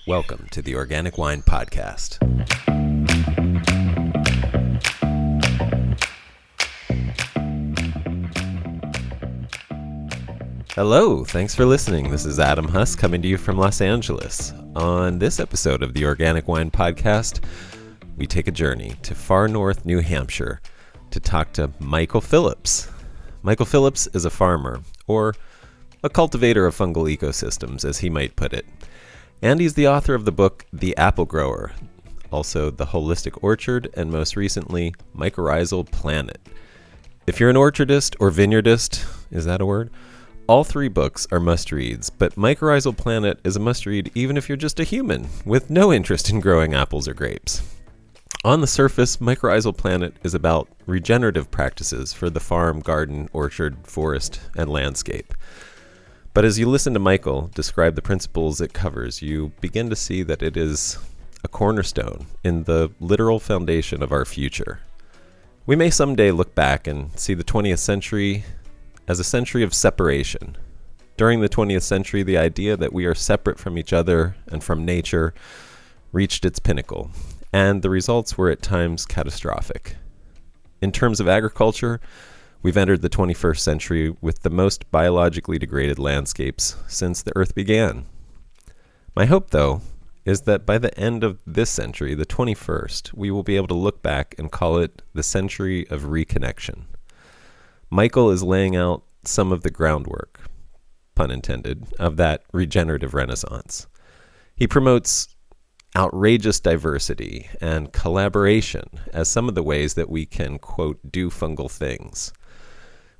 Welcome to the Organic Wine Podcast. Hello, thanks for listening. This is Adam Huss coming to you from Los Angeles. On this episode of the Organic Wine Podcast, we take a journey to far north New Hampshire to talk to Michael Phillips. Michael Phillips is a farmer, or a cultivator of fungal ecosystems, as he might put it. And he's the author of the book, The Apple Grower, also The Holistic Orchard, and most recently, Mycorrhizal Planet. If you're an orchardist or vineyardist, is that a word? All three books are must-reads, but Mycorrhizal Planet is a must-read even if you're just a human with no interest in growing apples or grapes. On the surface, Mycorrhizal Planet is about regenerative practices for the farm, garden, orchard, forest, and landscape. But as you listen to Michael describe the principles it covers, you begin to see that it is a cornerstone in the literal foundation of our future. We may someday look back and see the 20th century as a century of separation. During the 20th century, the idea that we are separate from each other and from nature reached its pinnacle, and the results were at times catastrophic. In terms of agriculture, we've entered the 21st century with the most biologically degraded landscapes since the Earth began. My hope, though, is that by the end of this century, the 21st, we will be able to look back and call it the century of reconnection. Michael is laying out some of the groundwork, pun intended, of that regenerative renaissance. He promotes outrageous diversity and collaboration as some of the ways that we can, quote, do fungal things.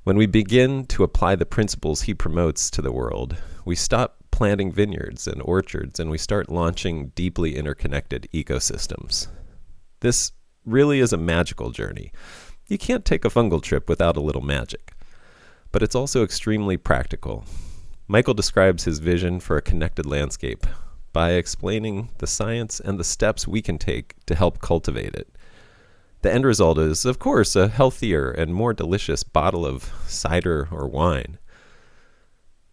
When we begin to apply the principles he promotes to the world, we stop planting vineyards and orchards and we start launching deeply interconnected ecosystems. This really is a magical journey. You can't take a fungal trip without a little magic, but it's also extremely practical. Michael describes his vision for a connected landscape by explaining the science and the steps we can take to help cultivate it. The end result is, of course, a healthier and more delicious bottle of cider or wine.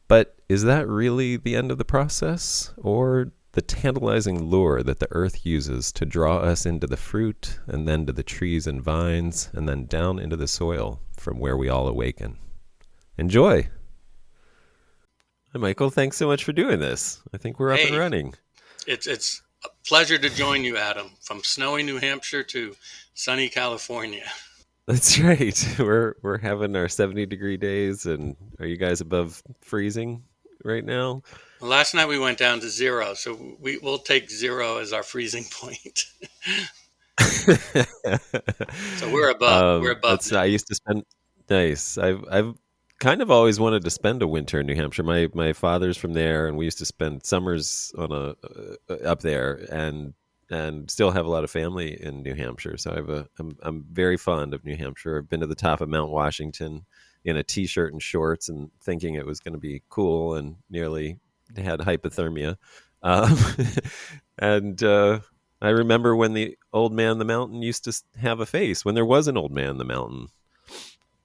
But is that really the end of the process, or the tantalizing lure that the earth uses to draw us into the fruit, and then to the trees and vines, and then down into the soil from where we all awaken? Enjoy! Hi, Michael. Thanks so much for doing this. I think we're up and running. It's a pleasure to join you, Adam, from snowy New Hampshire to sunny California. That's right. We're having our 70-degree days, and are you guys above freezing right now? Well, last night we went down to 0, so we'll take 0 as our freezing point. So we're above. We're above. I used to spend. Nice. I've kind of always wanted to spend a winter in New Hampshire. My father's from there, and we used to spend summers on up there, and still have a lot of family in New Hampshire. So I'm very fond of New Hampshire. I've been to the top of Mount Washington in a t-shirt and shorts, and thinking it was going to be cool, and nearly had hypothermia. And I remember when the old man the mountain used to have a face, when there was an old man the mountain.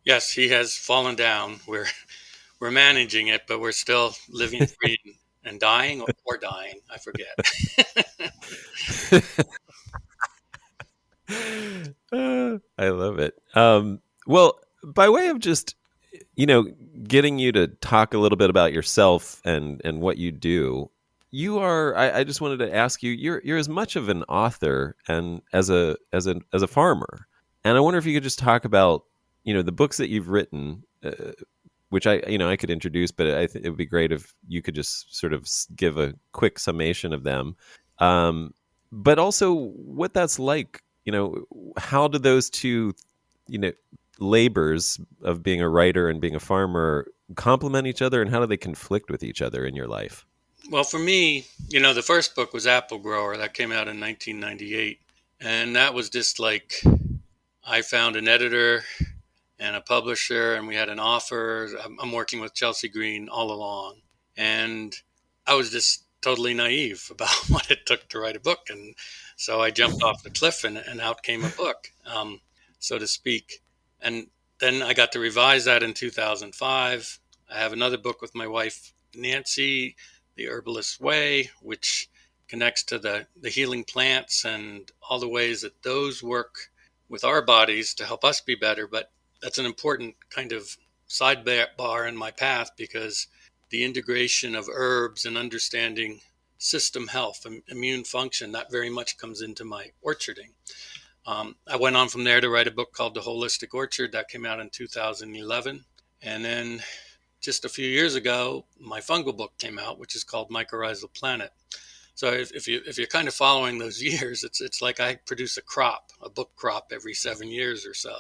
Yes, he has fallen down. We're managing it, but we're still living free and dying or dying. I forget. I love it. Well, by way of just, getting you to talk a little bit about yourself and what you do, you are. I just wanted to ask you. You're as much of an author and as a farmer, and I wonder if you could just talk about the books that you've written, which I could introduce, but I think it would be great if you could just sort of give a quick summation of them. But also what that's like, how do those two, labors of being a writer and being a farmer complement each other, and how do they conflict with each other in your life? Well, for me, the first book was Apple Grower. That came out in 1998. And that was just like, I found an editor and a publisher, and we had an offer. I'm working with Chelsea Green all along. And I was just totally naive about what it took to write a book. And so I jumped off the cliff, and out came a book, so to speak. And then I got to revise that in 2005. I have another book with my wife, Nancy, The Herbalist's Way, which connects to the healing plants and all the ways that those work with our bodies to help us be better. But that's an important kind of sidebar in my path, because the integration of herbs and understanding system health and immune function, that very much comes into my orcharding. I went on from there to write a book called The Holistic Orchard that came out in 2011. And then just a few years ago, my fungal book came out, which is called Mycorrhizal Planet. So if you're kind of following those years, it's like I produce a book crop every 7 years or so,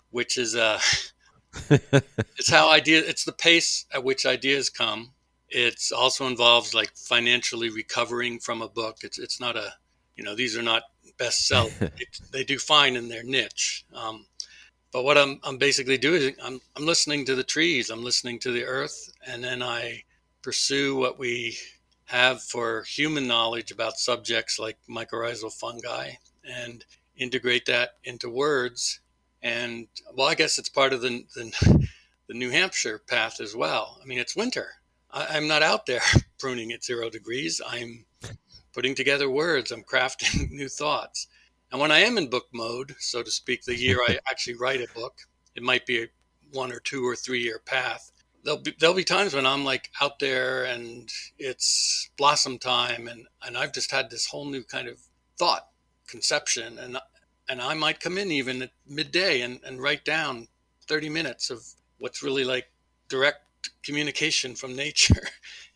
which is it's the pace at which ideas come. It also involves like financially recovering from a book. It's not these are not bestsellers. They do fine in their niche. But what I'm basically doing is I'm listening to the trees, I'm listening to the earth, and then I pursue what we have for human knowledge about subjects like mycorrhizal fungi and integrate that into words. And well, I guess it's part of the New Hampshire path as well. I mean, it's winter. I'm not out there pruning at 0 degrees. I'm putting together words. I'm crafting new thoughts. And when I am in book mode, so to speak, the year I actually write a book, it might be a 1 or 2 or 3 year path. There'll be times when I'm like out there and it's blossom time, and I've just had this whole new kind of thought conception, and I might come in even at midday and write down 30 minutes of what's really like direct communication from nature,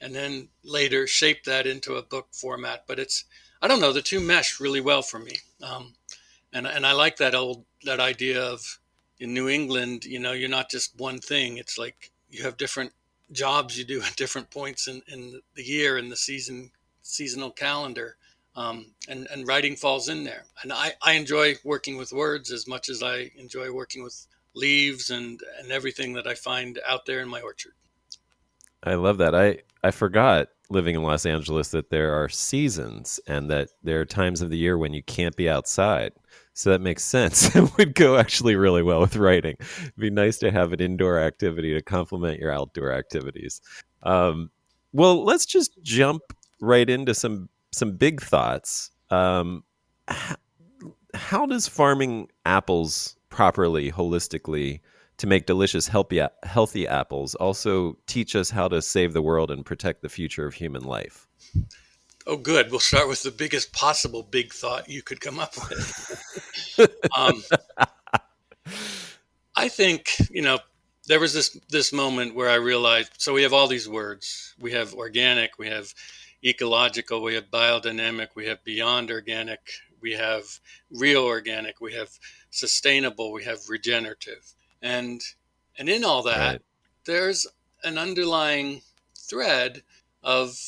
and then later shape that into a book format. But I don't know, the two mesh really well for me. And I like that idea of in New England, you're not just one thing. It's like you have different jobs you do at different points in the year and the seasonal calendar. And writing falls in there. And I enjoy working with words as much as I enjoy working with leaves and everything that I find out there in my orchard. I love that. I forgot, living in Los Angeles, that there are seasons and that there are times of the year when you can't be outside. So that makes sense. It would go actually really well with writing. It'd be nice to have an indoor activity to complement your outdoor activities. Well, let's just jump right into some big thoughts. How does farming apples properly, holistically, to make delicious, healthy apples also teach us how to save the world and protect the future of human life? Oh, good. We'll start with the biggest possible big thought you could come up with. I think, there was this moment where I realized, so we have all these words. We have organic, we have ecological, we have biodynamic, we have beyond organic, we have real organic, we have sustainable, we have regenerative. And in all that, right, there's an underlying thread of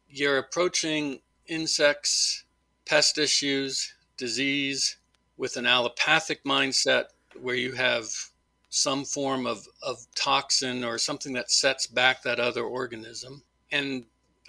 you're approaching insects, pest issues, disease with an allopathic mindset where you have some form of toxin or something that sets back that other organism. And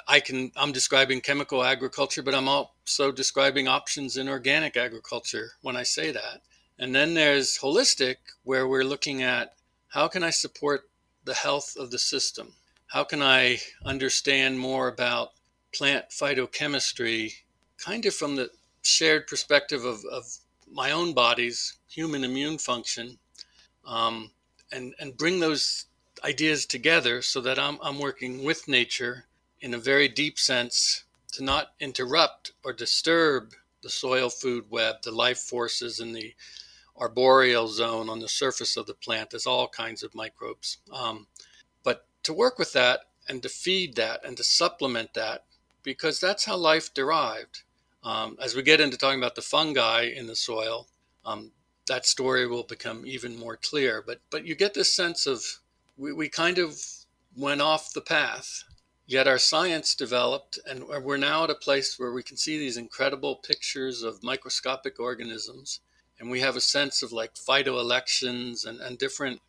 I'm describing chemical agriculture, but I'm also describing options in organic agriculture when I say that. And then there's holistic, where we're looking at how can I support the health of the system? How can I understand more about plant phytochemistry, kind of from the shared perspective of my own body's human immune function, and bring those ideas together so that I'm working with nature in a very deep sense to not interrupt or disturb the soil food web, the life forces in the arboreal zone on the surface of the plant. There's all kinds of microbes. But to work with that and to feed that and to supplement that, because that's how life derived. As we get into talking about the fungi in the soil, that story will become even more clear. But you get this sense of we kind of went off the path, yet our science developed, and we're now at a place where we can see these incredible pictures of microscopic organisms, and we have a sense of like phytoelections and different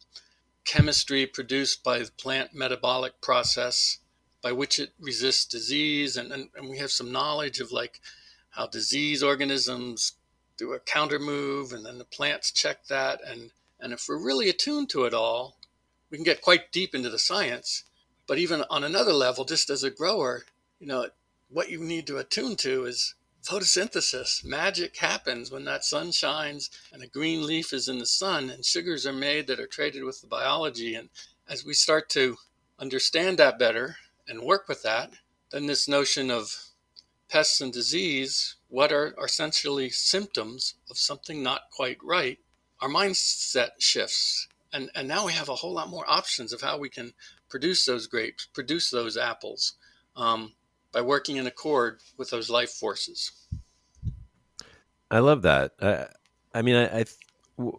chemistry produced by the plant metabolic process by which it resists disease, and we have some knowledge of like how disease organisms do a counter move, and then the plants check that, and if we're really attuned to it all, we can get quite deep into the science. But even on another level, just as a grower, what you need to attune to is photosynthesis. Magic happens when that sun shines and a green leaf is in the sun and sugars are made that are traded with the biology. And as we start to understand that better and work with that, then this notion of pests and disease, what are essentially symptoms of something not quite right, our mindset shifts. And now we have a whole lot more options of how we can produce those grapes, produce those apples, um, by working in accord with those life forces. I love that. I mean,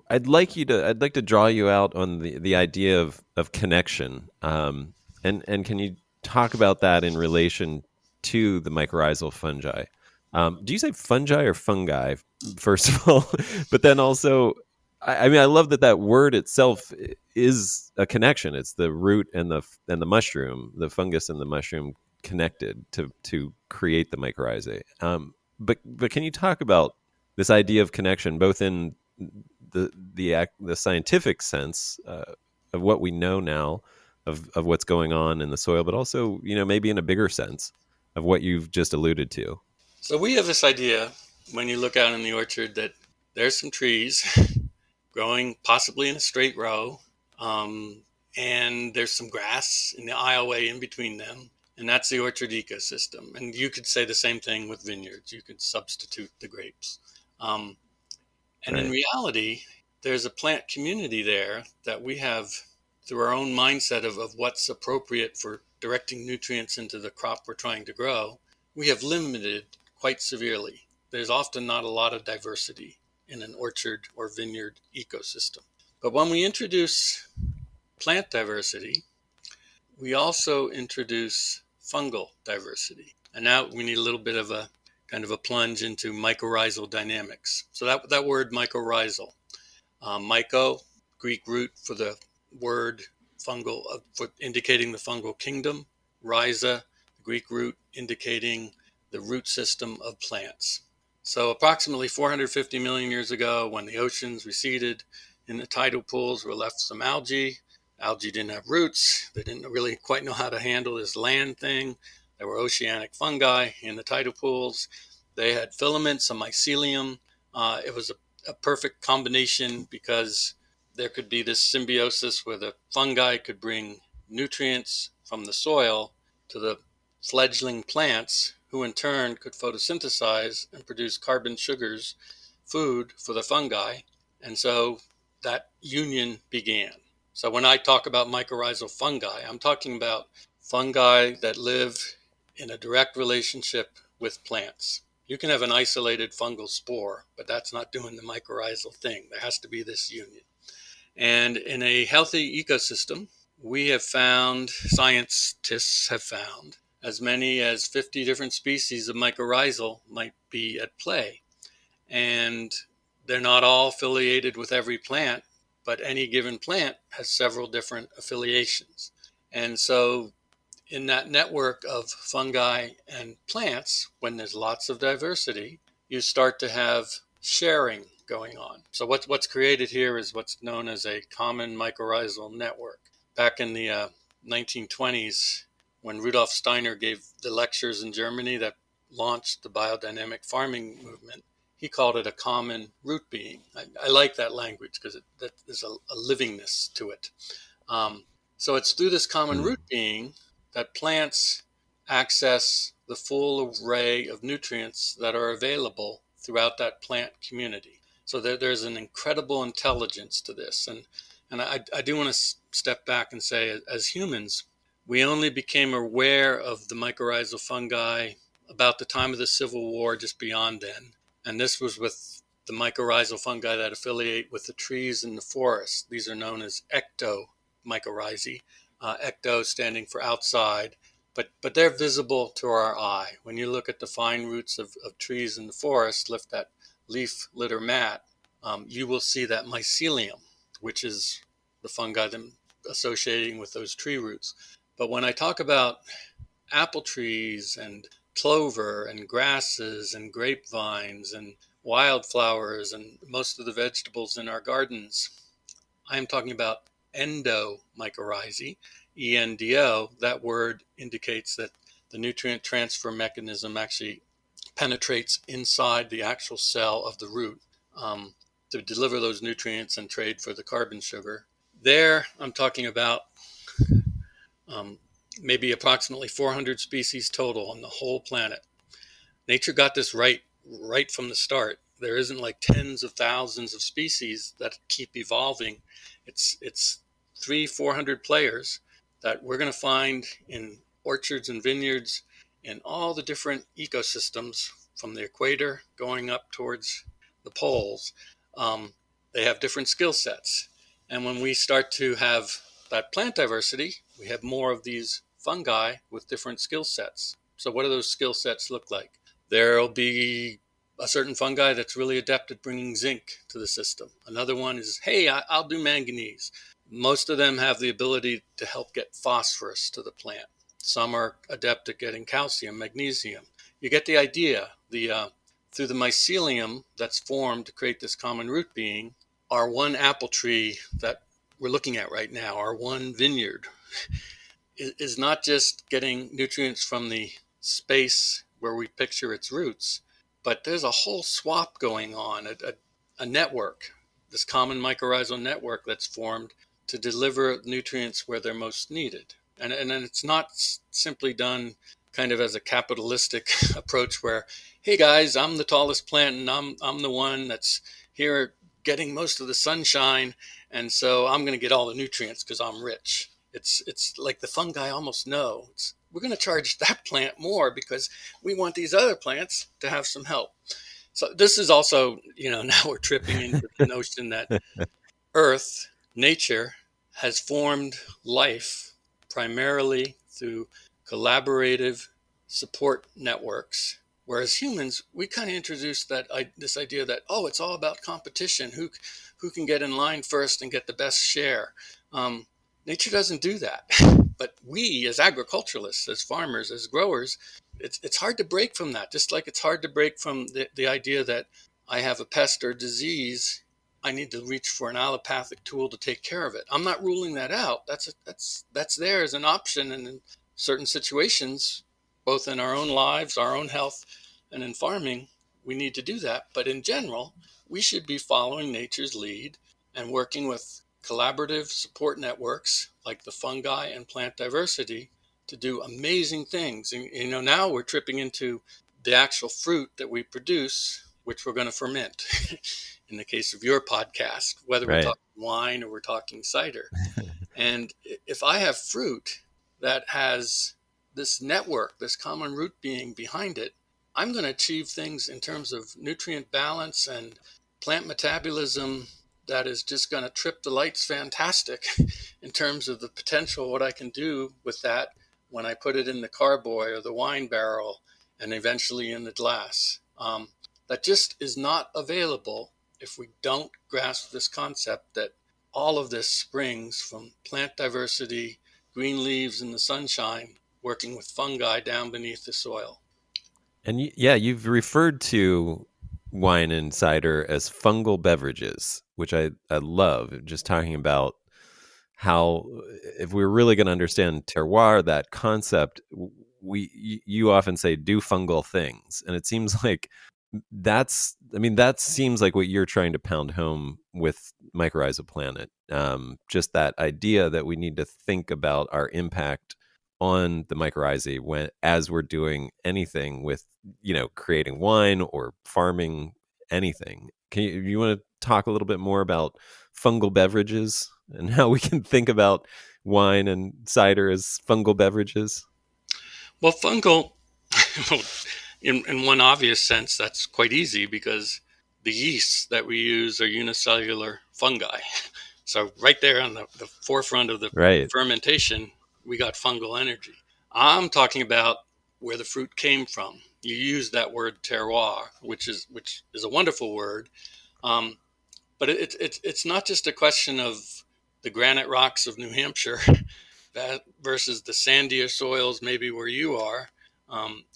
I'd like to draw you out on the idea of connection. And can you talk about that in relation to the mycorrhizal fungi? Do you say fungi or fungi, first of all? But then also, I mean, I love that word itself is a connection. It's the root and the mushroom, the fungus and the mushroom connected to create the mycorrhizae. But can you talk about this idea of connection, both in the scientific sense of what we know now of what's going on in the soil, but also, maybe in a bigger sense of what you've just alluded to. So we have this idea when you look out in the orchard that there's some trees growing possibly in a straight row, and there's some grass in the aisleway in between them. And that's the orchard ecosystem. And you could say the same thing with vineyards. You could substitute the grapes. And in reality, there's a plant community there that we have, through our own mindset of what's appropriate for directing nutrients into the crop we're trying to grow, we have limited quite severely. There's often not a lot of diversity in an orchard or vineyard ecosystem. But when we introduce plant diversity, we also introduce fungal diversity. And now we need a little bit of a kind of a plunge into mycorrhizal dynamics. So that word mycorrhizal, myco, Greek root for the word fungal, for indicating the fungal kingdom, rhiza, Greek root indicating the root system of plants. So approximately 450 million years ago, when the oceans receded, in the tidal pools were left some algae. Algae didn't have roots. They didn't really quite know how to handle this land thing. There were oceanic fungi in the tidal pools. They had filaments, a mycelium. It was a perfect combination because there could be this symbiosis where the fungi could bring nutrients from the soil to the fledgling plants, who in turn could photosynthesize and produce carbon sugars, food for the fungi. And so that union began. So when I talk about mycorrhizal fungi, I'm talking about fungi that live in a direct relationship with plants. You can have an isolated fungal spore, but that's not doing the mycorrhizal thing. There has to be this union. And in a healthy ecosystem, we have found, scientists have found, as many as 50 different species of mycorrhizal might be at play. And they're not all affiliated with every plant, but any given plant has several different affiliations. And so in that network of fungi and plants, when there's lots of diversity, you start to have sharing going on. So what's created here is what's known as a common mycorrhizal network. Back in the 1920s, when Rudolf Steiner gave the lectures in Germany that launched the biodynamic farming movement, he called it a common root being. I like that language because there's a livingness to it. So it's through this common root being that plants access the full array of nutrients that are available throughout that plant community. So there's an incredible intelligence to this. And I do want to step back and say, as humans, we only became aware of the mycorrhizal fungi about the time of the Civil War, just beyond then. And this was with the mycorrhizal fungi that affiliate with the trees in the forest. These are known as ectomycorrhizae, ecto standing for outside, but they're visible to our eye. When you look at the fine roots of trees in the forest, lift that leaf litter mat, you will see that mycelium, which is the fungi associating with those tree roots. But when I talk about apple trees and clover and grasses and grapevines and wildflowers and most of the vegetables in our gardens, I am talking about endomycorrhizae, ENDO. That word indicates that the nutrient transfer mechanism actually penetrates inside the actual cell of the root to deliver those nutrients and trade for the carbon sugar. There, I'm talking about maybe approximately 400 species total on the whole planet. Nature got this right from the start. There isn't like tens of thousands of species that keep evolving. It's 400 players that we're going to find in orchards and vineyards in all the different ecosystems from the equator going up towards the poles. They have different skill sets. And when we start to have that plant diversity, we have more of these fungi with different skill sets. So what do those skill sets look like? There'll be a certain fungi that's really adept at bringing zinc to the system. Another one is, hey, I'll do manganese. Most of them have the ability to help get phosphorus to the plant. Some are adept at getting calcium, magnesium. You get the idea. Through the mycelium that's formed to create this common root being, our one apple tree that we're looking at right now, our one vineyard, is not just getting nutrients from the space where we picture its roots, but there's a whole swap going on, a network, this common mycorrhizal network that's formed to deliver nutrients where they're most needed. And it's not simply done kind of as a capitalistic approach where, hey guys, I'm the tallest plant and I'm the one that's here getting most of the sunshine, and so I'm going to get all the nutrients because I'm rich. It's like the fungi almost know. We're going to charge that plant more because we want these other plants to have some help. So this is also, now we're tripping into the notion that Earth, nature, has formed life primarily through collaborative support networks. Whereas humans, we kind of introduced this idea that, it's all about competition. Who can get in line first and get the best share? Nature doesn't do that. But we, as agriculturalists, as farmers, as growers, it's hard to break from that. Just like it's hard to break from the idea that I have a pest or disease, I need to reach for an allopathic tool to take care of it. I'm not ruling that out. That's there as an option, and in certain situations, both in our own lives, our own health, and in farming, we need to do that. But in general, we should be following nature's lead and working with collaborative support networks like the fungi and plant diversity to do amazing things. And now we're tripping into the actual fruit that we produce, which we're going to ferment. In the case of your podcast, whether we're talking wine or we're talking cider. And if I have fruit that has this network, this common root being behind it, I'm going to achieve things in terms of nutrient balance and plant metabolism that is just going to trip the lights fantastic in terms of the potential, what I can do with that when I put it in the carboy or the wine barrel and eventually in the glass. That just is not available if we don't grasp this concept that all of this springs from plant diversity, green leaves in the sunshine, working with fungi down beneath the soil. And you've referred to wine and cider as fungal beverages, which I love. Just talking about how, if we're really going to understand terroir, that concept, you often say do fungal things, and it seems like that seems like what you're trying to pound home with Mycorrhizal Planet. Just that idea that we need to think about our impact on the mycorrhizae as we're doing anything with, creating wine or farming anything. You want to talk a little bit more about fungal beverages and how we can think about wine and cider as fungal beverages? Well, fungal, in one obvious sense, that's quite easy because the yeasts that we use are unicellular fungi. So right there on the forefront of the fermentation, we got fungal energy. I'm talking about where the fruit came from. You use that word terroir, which is a wonderful word, but it's not just a question of the granite rocks of New Hampshire versus the sandier soils maybe where you are.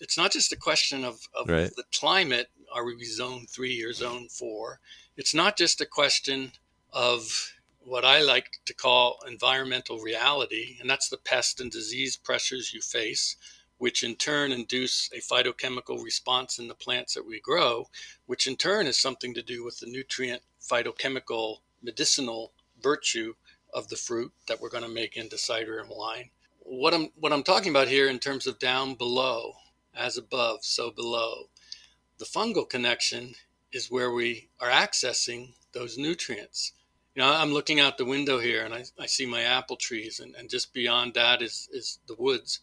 It's not just a question of the climate. Are we zone 3 or zone 4? It's not just a question of what I like to call environmental reality, and that's the pest and disease pressures you face which in turn induce a phytochemical response in the plants that we grow, which in turn has something to do with the nutrient phytochemical medicinal virtue of the fruit that we're going to make into cider and wine. What I'm talking about here in terms of down below, as above, so below, the fungal connection is where we are accessing those nutrients. I'm looking out the window here and I see my apple trees, and just beyond that is the woods.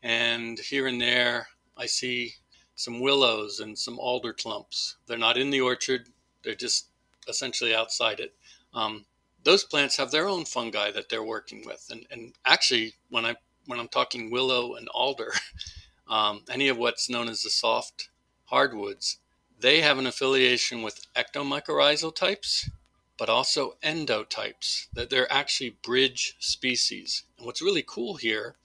And here and there, I see some willows and some alder clumps. They're not in the orchard. They're just essentially outside it. Those plants have their own fungi that they're working with. And actually, when I'm talking willow and alder, any of what's known as the soft hardwoods, they have an affiliation with ectomycorrhizal types, but also endotypes. That they're actually bridge species. And what's really cool here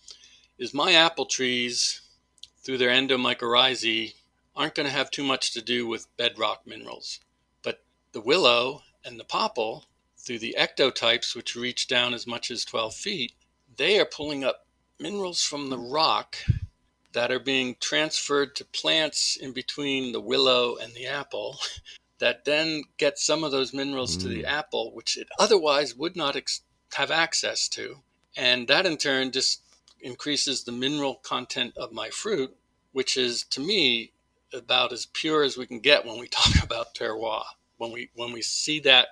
is my apple trees, through their endomycorrhizae, aren't going to have too much to do with bedrock minerals. But the willow and the popple, through the ectotypes, which reach down as much as 12 feet, they are pulling up minerals from the rock that are being transferred to plants in between the willow and the apple, that then get some of those minerals to the apple, which it otherwise would not have access to. And that in turn just increases the mineral content of my fruit, which is, to me, about as pure as we can get when we talk about terroir, when we see that,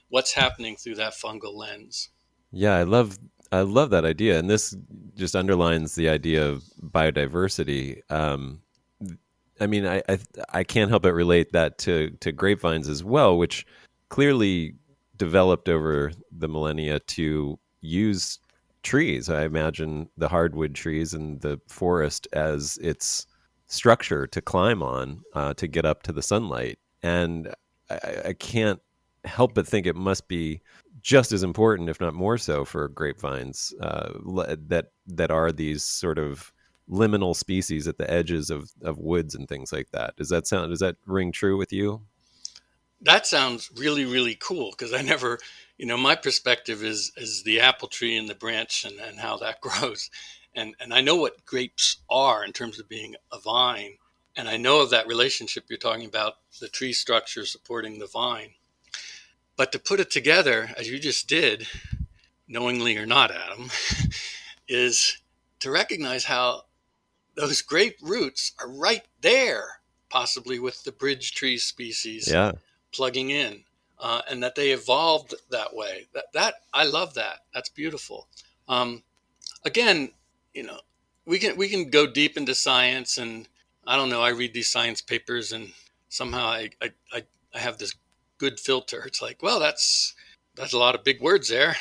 what's happening through that fungal lens. Yeah, I love that idea, and this just underlines the idea of biodiversity. I mean, I can't help but relate that to grapevines as well, which clearly developed over the millennia to use trees. I imagine the hardwood trees and the forest as its structure to climb on, to get up to the sunlight. And I can't help but think it must be just as important, if not more so, for grapevines, that are these sort of liminal species at the edges of woods and things like that. Does that ring true with you? That sounds really, really cool, because I never, my perspective is the apple tree and the branch, and how that grows. And I know what grapes are in terms of being a vine. And I know of that relationship you're talking about, the tree structure supporting the vine. But to put it together, as you just did, knowingly or not, Adam, is to recognize how those grape roots are right there, possibly with the bridge tree species Yeah. plugging in, and that they evolved that way. That I love that. That's beautiful. Again, you know, we can go deep into science, and I don't know. I read these science papers, and somehow I have this good filter. It's like, well, that's a lot of big words there.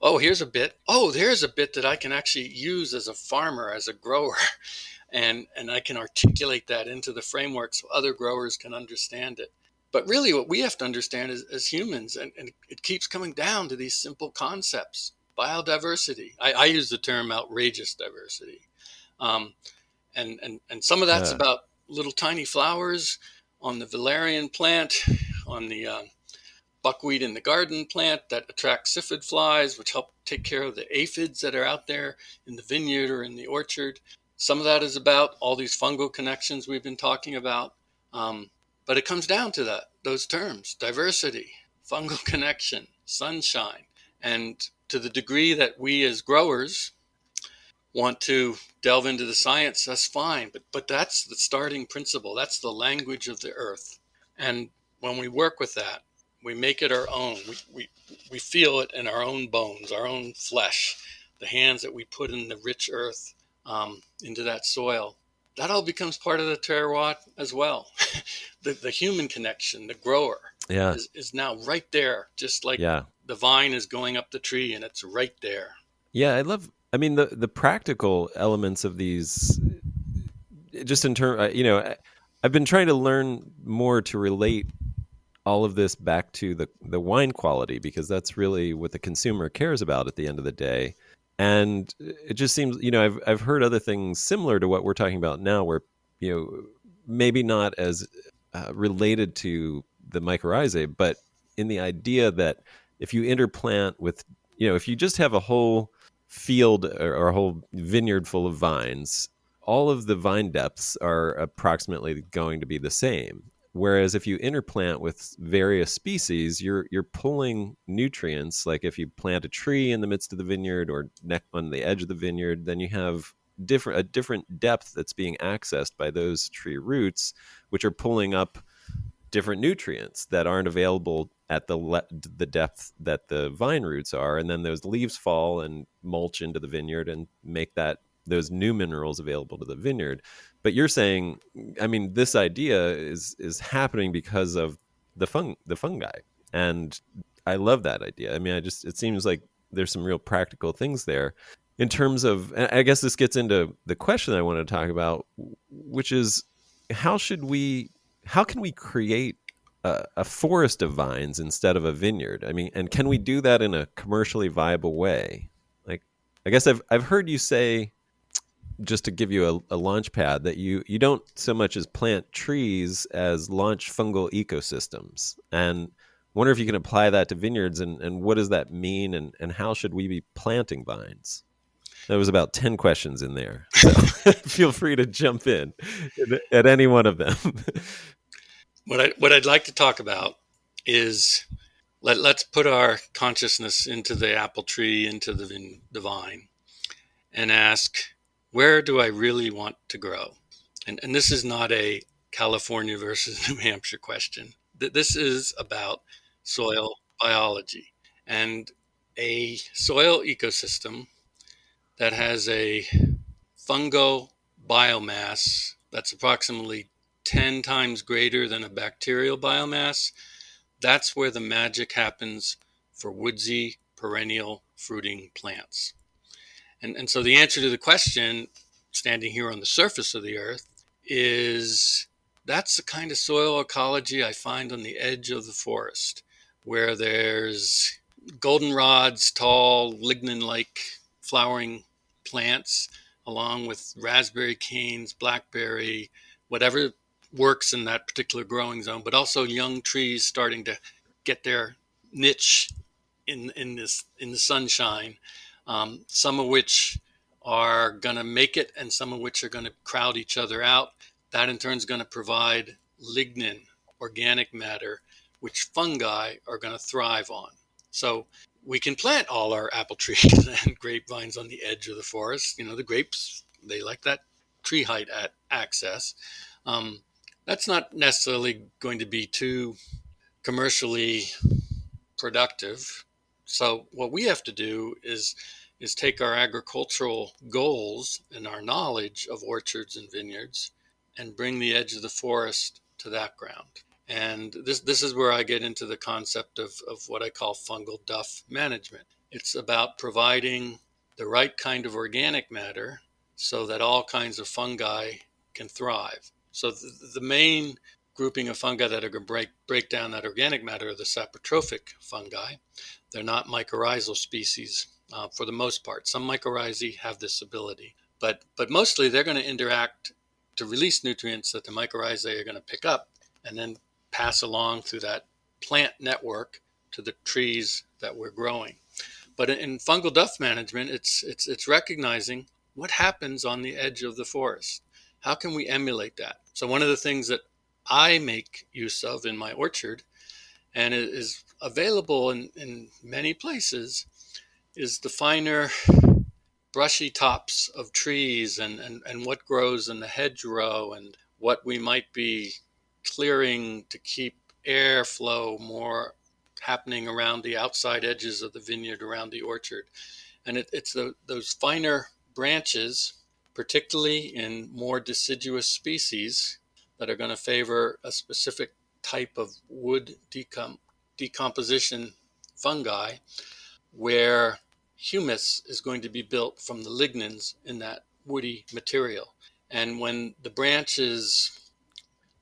Oh, here's a bit. Oh, there's a bit that I can actually use as a farmer, as a grower, and I can articulate that into the framework so other growers can understand it. But really, what we have to understand as humans, and it keeps coming down to these simple concepts: biodiversity. I use the term outrageous diversity, um, and some of that's Yeah. about little tiny flowers on the valerian plant, on the buckwheat in the garden plant that attract scyphid flies, which help take care of the aphids that are out there in the vineyard or in the orchard. Some of that is about all these fungal connections we've been talking about. But it comes down to those terms: diversity, fungal connection, sunshine. And to the degree that we as growers want to delve into the science, that's fine. But that's the starting principle. That's the language of the earth. And when we work with that, we make it our own. We feel it in our own bones, our own flesh, the hands that we put in the rich earth, into that soil. That all becomes part of the terroir as well. The human connection, the grower, Yeah. is now right there, just like Yeah. the vine is going up the tree, and it's right there. Yeah, I mean, the practical elements of these, just in term, I've been trying to learn more to relate all of this back to the wine quality, because that's really what the consumer cares about at the end of the day. And it just seems, I've heard other things similar to what we're talking about now, where, maybe not as related to the mycorrhizae, but in the idea that if you interplant with, if you just have a whole field, or a whole vineyard full of vines, all of the vine depths are approximately going to be the same. Whereas if you interplant with various species, you're pulling nutrients. Like if you plant a tree in the midst of the vineyard or on the edge of the vineyard, then you have a different depth that's being accessed by those tree roots, which are pulling up different nutrients that aren't available at the depth that the vine roots are, and then those leaves fall and mulch into the vineyard and make those new minerals available to the vineyard. But you're saying, I mean, this idea is happening because of the fungi, and I love that idea. I mean, it seems like there's some real practical things there in terms of, and I guess this gets into the question I want to talk about, which is how should we how can we create a forest of vines instead of a vineyard? I mean, and can we do that in a commercially viable way? Like, I guess I've heard you say, just to give you a launch pad, that you don't so much as plant trees as launch fungal ecosystems. And wonder if you can apply that to vineyards, and what does that mean, and how should we be planting vines? There was about 10 questions in there. So feel free to jump in at any one of them. What I'd like to talk about is let's put our consciousness into the apple tree, into the vine, and ask, where do I really want to grow? And this is not a California versus New Hampshire question. This is about soil biology and a soil ecosystem that has a fungal biomass that's approximately 10 times greater than a bacterial biomass. That's where the magic happens for woodsy, perennial fruiting plants. And so the answer to the question, standing here on the surface of the earth, is that's the kind of soil ecology I find on the edge of the forest, where there's goldenrod's tall, lignin-like flowering plants, along with raspberry canes, blackberry, whatever works in that particular growing zone, but also young trees starting to get their niche in the sunshine. Some of which are going to make it, and some of which are going to crowd each other out. That in turn is going to provide lignin, organic matter, which fungi are going to thrive on. So we can plant all our apple trees and grapevines on the edge of the forest. You know, the grapes, they like that tree height at access. That's not necessarily going to be too commercially productive. So what we have to do is take our agricultural goals and our knowledge of orchards and vineyards and bring the edge of the forest to that ground. And this is where I get into the concept of what I call fungal duff management. It's about providing the right kind of organic matter so that all kinds of fungi can thrive. So the main grouping of fungi that are going to break down that organic matter are the saprotrophic fungi. They're not mycorrhizal species for the most part. Some mycorrhizae have this ability, but mostly they're going to interact to release nutrients that the mycorrhizae are going to pick up and then pass along through that plant network to the trees that we're growing. But in fungal duff management, it's recognizing what happens on the edge of the forest. How can we emulate that? So one of the things that I make use of in my orchard, and it is available in many places, is the finer brushy tops of trees and what grows in the hedgerow and what we might be clearing to keep airflow more happening around the outside edges of the vineyard, around the orchard. And it's those finer branches, particularly in more deciduous species, that are going to favor a specific type of wood decomposition fungi, where humus is going to be built from the lignins in that woody material. And when the branch is,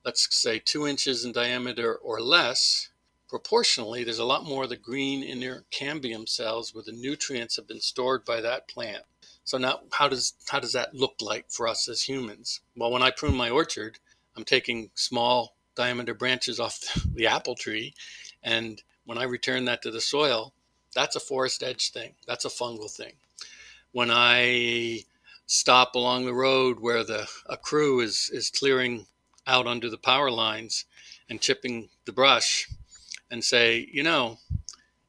let's say, 2 inches in diameter or less, proportionally, there's a lot more of the green inner cambium cells where the nutrients have been stored by that plant. So now, how does that look like for us as humans? Well, when I prune my orchard, I'm taking small diameter branches off the apple tree, and when I return that to the soil, that's a forest edge thing. That's a fungal thing. When I stop along the road where a crew is clearing out under the power lines and chipping the brush and say,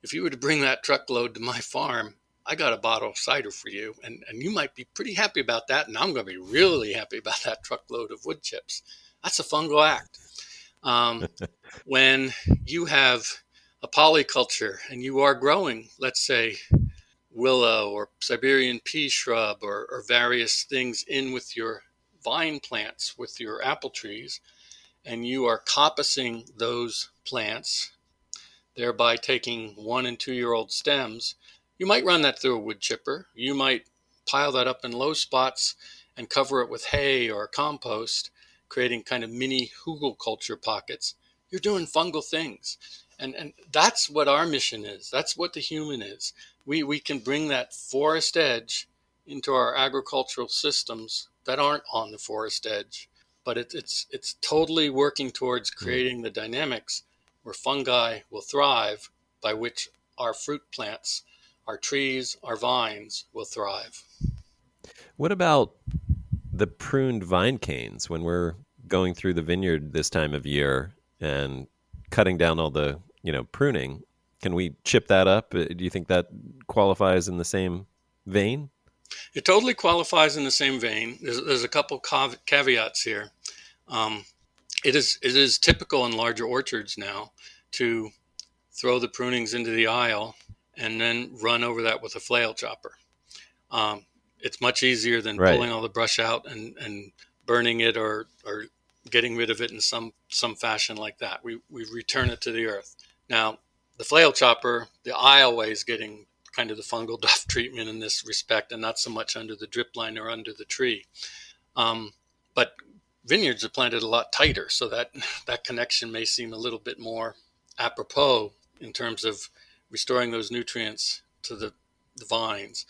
if you were to bring that truckload to my farm, I got a bottle of cider for you, and you might be pretty happy about that, and I'm going to be really happy about that truckload of wood chips. That's a fungal act. When you have a polyculture and you are growing, let's say, willow or Siberian pea shrub or various things in with your vine plants, with your apple trees, and you are coppicing those plants, thereby taking 1 and 2 year old stems, you might run that through a wood chipper. You might pile that up in low spots and cover it with hay or compost, creating kind of mini hugelkultur pockets. You're doing fungal things. And that's what our mission is. That's what the human is. We can bring that forest edge into our agricultural systems that aren't on the forest edge. But it's totally working towards creating the dynamics where fungi will thrive, by which our fruit plants, our trees, our vines will thrive. What about the pruned vine canes when we're going through the vineyard this time of year and cutting down all the, pruning? Can we chip that up? Do you think that qualifies in the same vein? It totally qualifies in the same vein. There's a couple caveats here. It is typical in larger orchards now to throw the prunings into the aisle and then run over that with a flail chopper. It's much easier than pulling all the brush out and burning it or getting rid of it in some fashion like that. We return it to the earth. Now, the flail chopper, the aisleway is getting kind of the fungal duff treatment in this respect, and not so much under the drip line or under the tree. But vineyards are planted a lot tighter, so that connection may seem a little bit more apropos in terms of restoring those nutrients to the vines.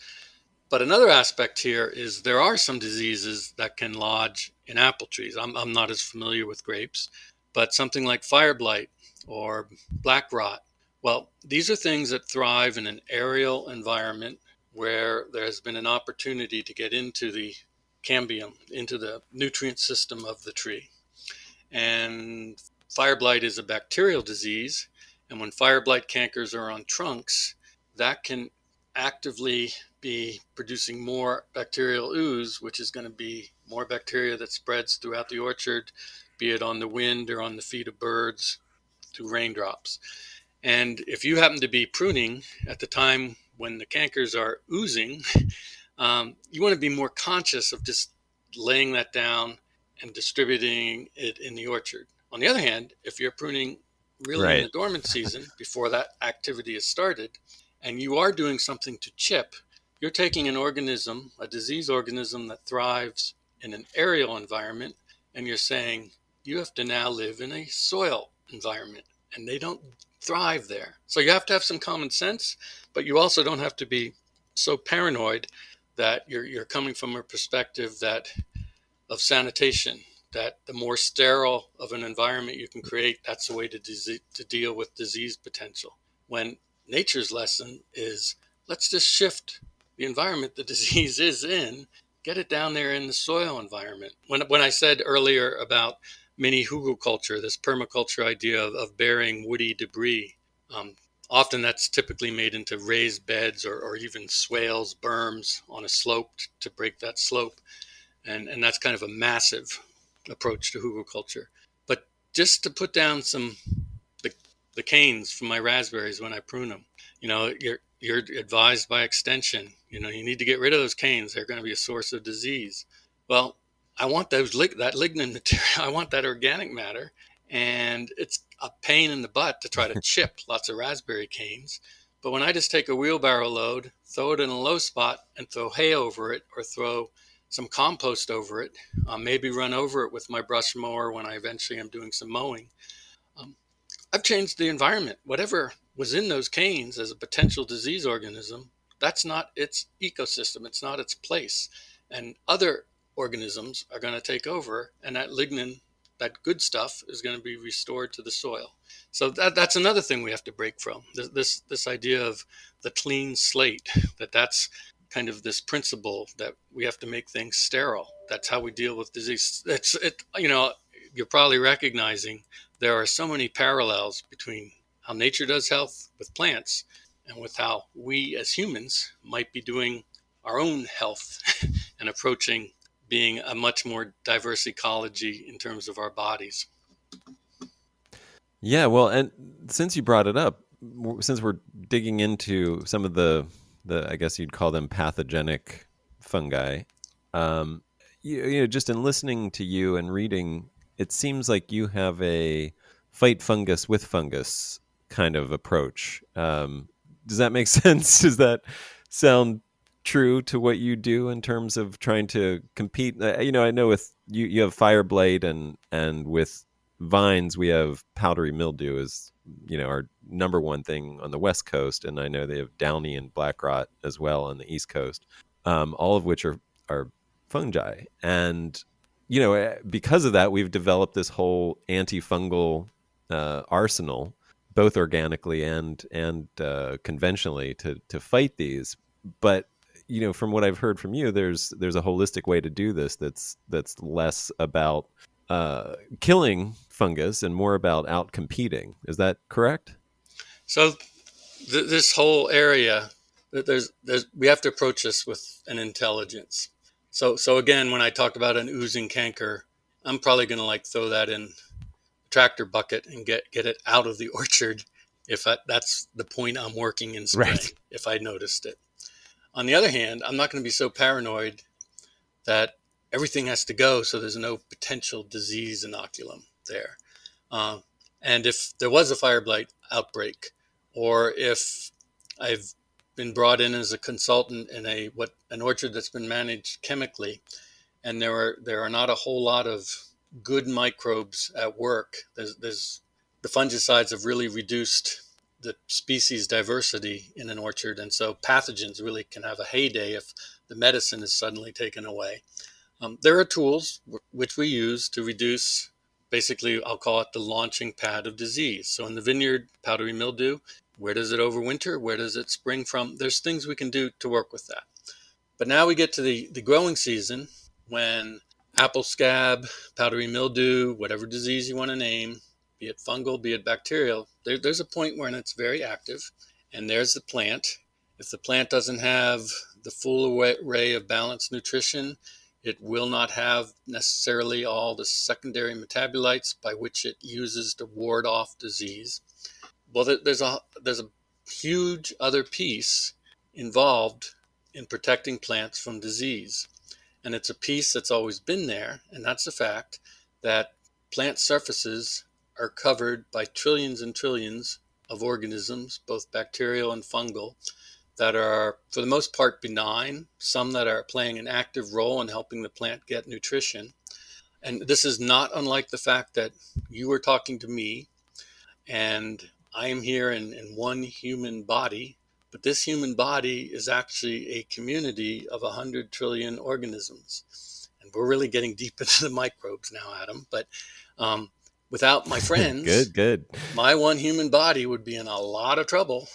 But another aspect here is there are some diseases that can lodge in apple trees. I'm not as familiar with grapes, but something like fire blight or black rot. Well, these are things that thrive in an aerial environment where there has been an opportunity to get into the cambium, into the nutrient system of the tree. And fire blight is a bacterial disease. And when fire blight cankers are on trunks, that can actively be producing more bacterial ooze, which is going to be more bacteria that spreads throughout the orchard, be it on the wind or on the feet of birds through raindrops. And if you happen to be pruning at the time when the cankers are oozing, you want to be more conscious of just laying that down and distributing it in the orchard. On the other hand, if you're pruning really in the dormant season before that activity has started, and you are doing something to chip, you're taking an organism, a disease organism that thrives in an aerial environment, and you're saying you have to now live in a soil environment, and they don't thrive there. So you have to have some common sense, but you also don't have to be so paranoid that you're coming from a perspective of sanitation, that the more sterile of an environment you can create, that's the way to deal with disease potential. When nature's lesson is, let's just shift the environment the disease is in, get it down there in the soil environment. When I said earlier about mini hugelkultur, this permaculture idea of burying woody debris, often that's typically made into raised beds or even swales, berms on a slope to break that slope. And that's kind of a massive approach to hugelkultur. But just to put down the canes from my raspberries when I prune them, you're advised by extension, you need to get rid of those canes. They're going to be a source of disease. Well, I want that lignin material. I want that organic matter. And it's a pain in the butt to try to chip lots of raspberry canes. But when I just take a wheelbarrow load, throw it in a low spot and throw hay over it, or throw some compost over it, maybe run over it with my brush mower when I eventually am doing some mowing, I've changed the environment. Whatever was in those canes as a potential disease organism, that's not its ecosystem. It's not its place. And other organisms are going to take over, and that lignin, that good stuff, is going to be restored to the soil. So that's another thing we have to break from. This idea of the clean slate, that's kind of this principle that we have to make things sterile. That's how we deal with disease. That's it. You're probably recognizing there are so many parallels between how nature does health with plants and with how we as humans might be doing our own health and approaching being a much more diverse ecology in terms of our bodies. Yeah, well, and since you brought it up, since we're digging into some of the I guess you'd call them pathogenic fungi, um, just in listening to you and reading, it seems like you have a fight fungus with fungus kind of approach. Does that make sense? Does that sound true to what you do in terms of trying to compete? I know with you have Fireblade, and with vines we have powdery mildew is our number one thing on the West Coast, and I know they have downy and black rot as well on the East Coast, all of which are fungi. And because of that, we've developed this whole antifungal arsenal, both organically and conventionally, to fight these. But from what I've heard from you, there's a holistic way to do this that's less about killing fungus and more about out competing. Is that correct? So this whole area, there's we have to approach this with an intelligence. So again, when I talk about an oozing canker, I'm probably going to like throw that in a tractor bucket and get it out of the orchard if that's the point I'm working in spring. Right. If I noticed it. On the other hand, I'm not going to be so paranoid that everything has to go so there's no potential disease inoculum there. Uh, and if there was a fire blight outbreak, or if I've been brought in as a consultant in an orchard that's been managed chemically, and there are not a whole lot of good microbes at work, there's the fungicides have really reduced the species diversity in an orchard, and so pathogens really can have a heyday if the medicine is suddenly taken away. There are tools which we use to reduce, basically, I'll call it the launching pad of disease. So in the vineyard, powdery mildew, where does it overwinter? Where does it spring from? There's things we can do to work with that. But now we get to the growing season when apple scab, powdery mildew, whatever disease you want to name, be it fungal, be it bacterial, there's a point when it's very active, and there's the plant. If the plant doesn't have the full array of balanced nutrition, it will not have necessarily all the secondary metabolites by which it uses to ward off disease. Well, there's a huge other piece involved in protecting plants from disease. And it's a piece that's always been there, and that's the fact that plant surfaces are covered by trillions and trillions of organisms, both bacterial and fungal, that are, for the most part, benign, some that are playing an active role in helping the plant get nutrition. And this is not unlike the fact that you are talking to me, and I am here in one human body, but this human body is actually a community of 100 trillion organisms. And we're really getting deep into the microbes now, Adam. But without my friends, good. My one human body would be in a lot of trouble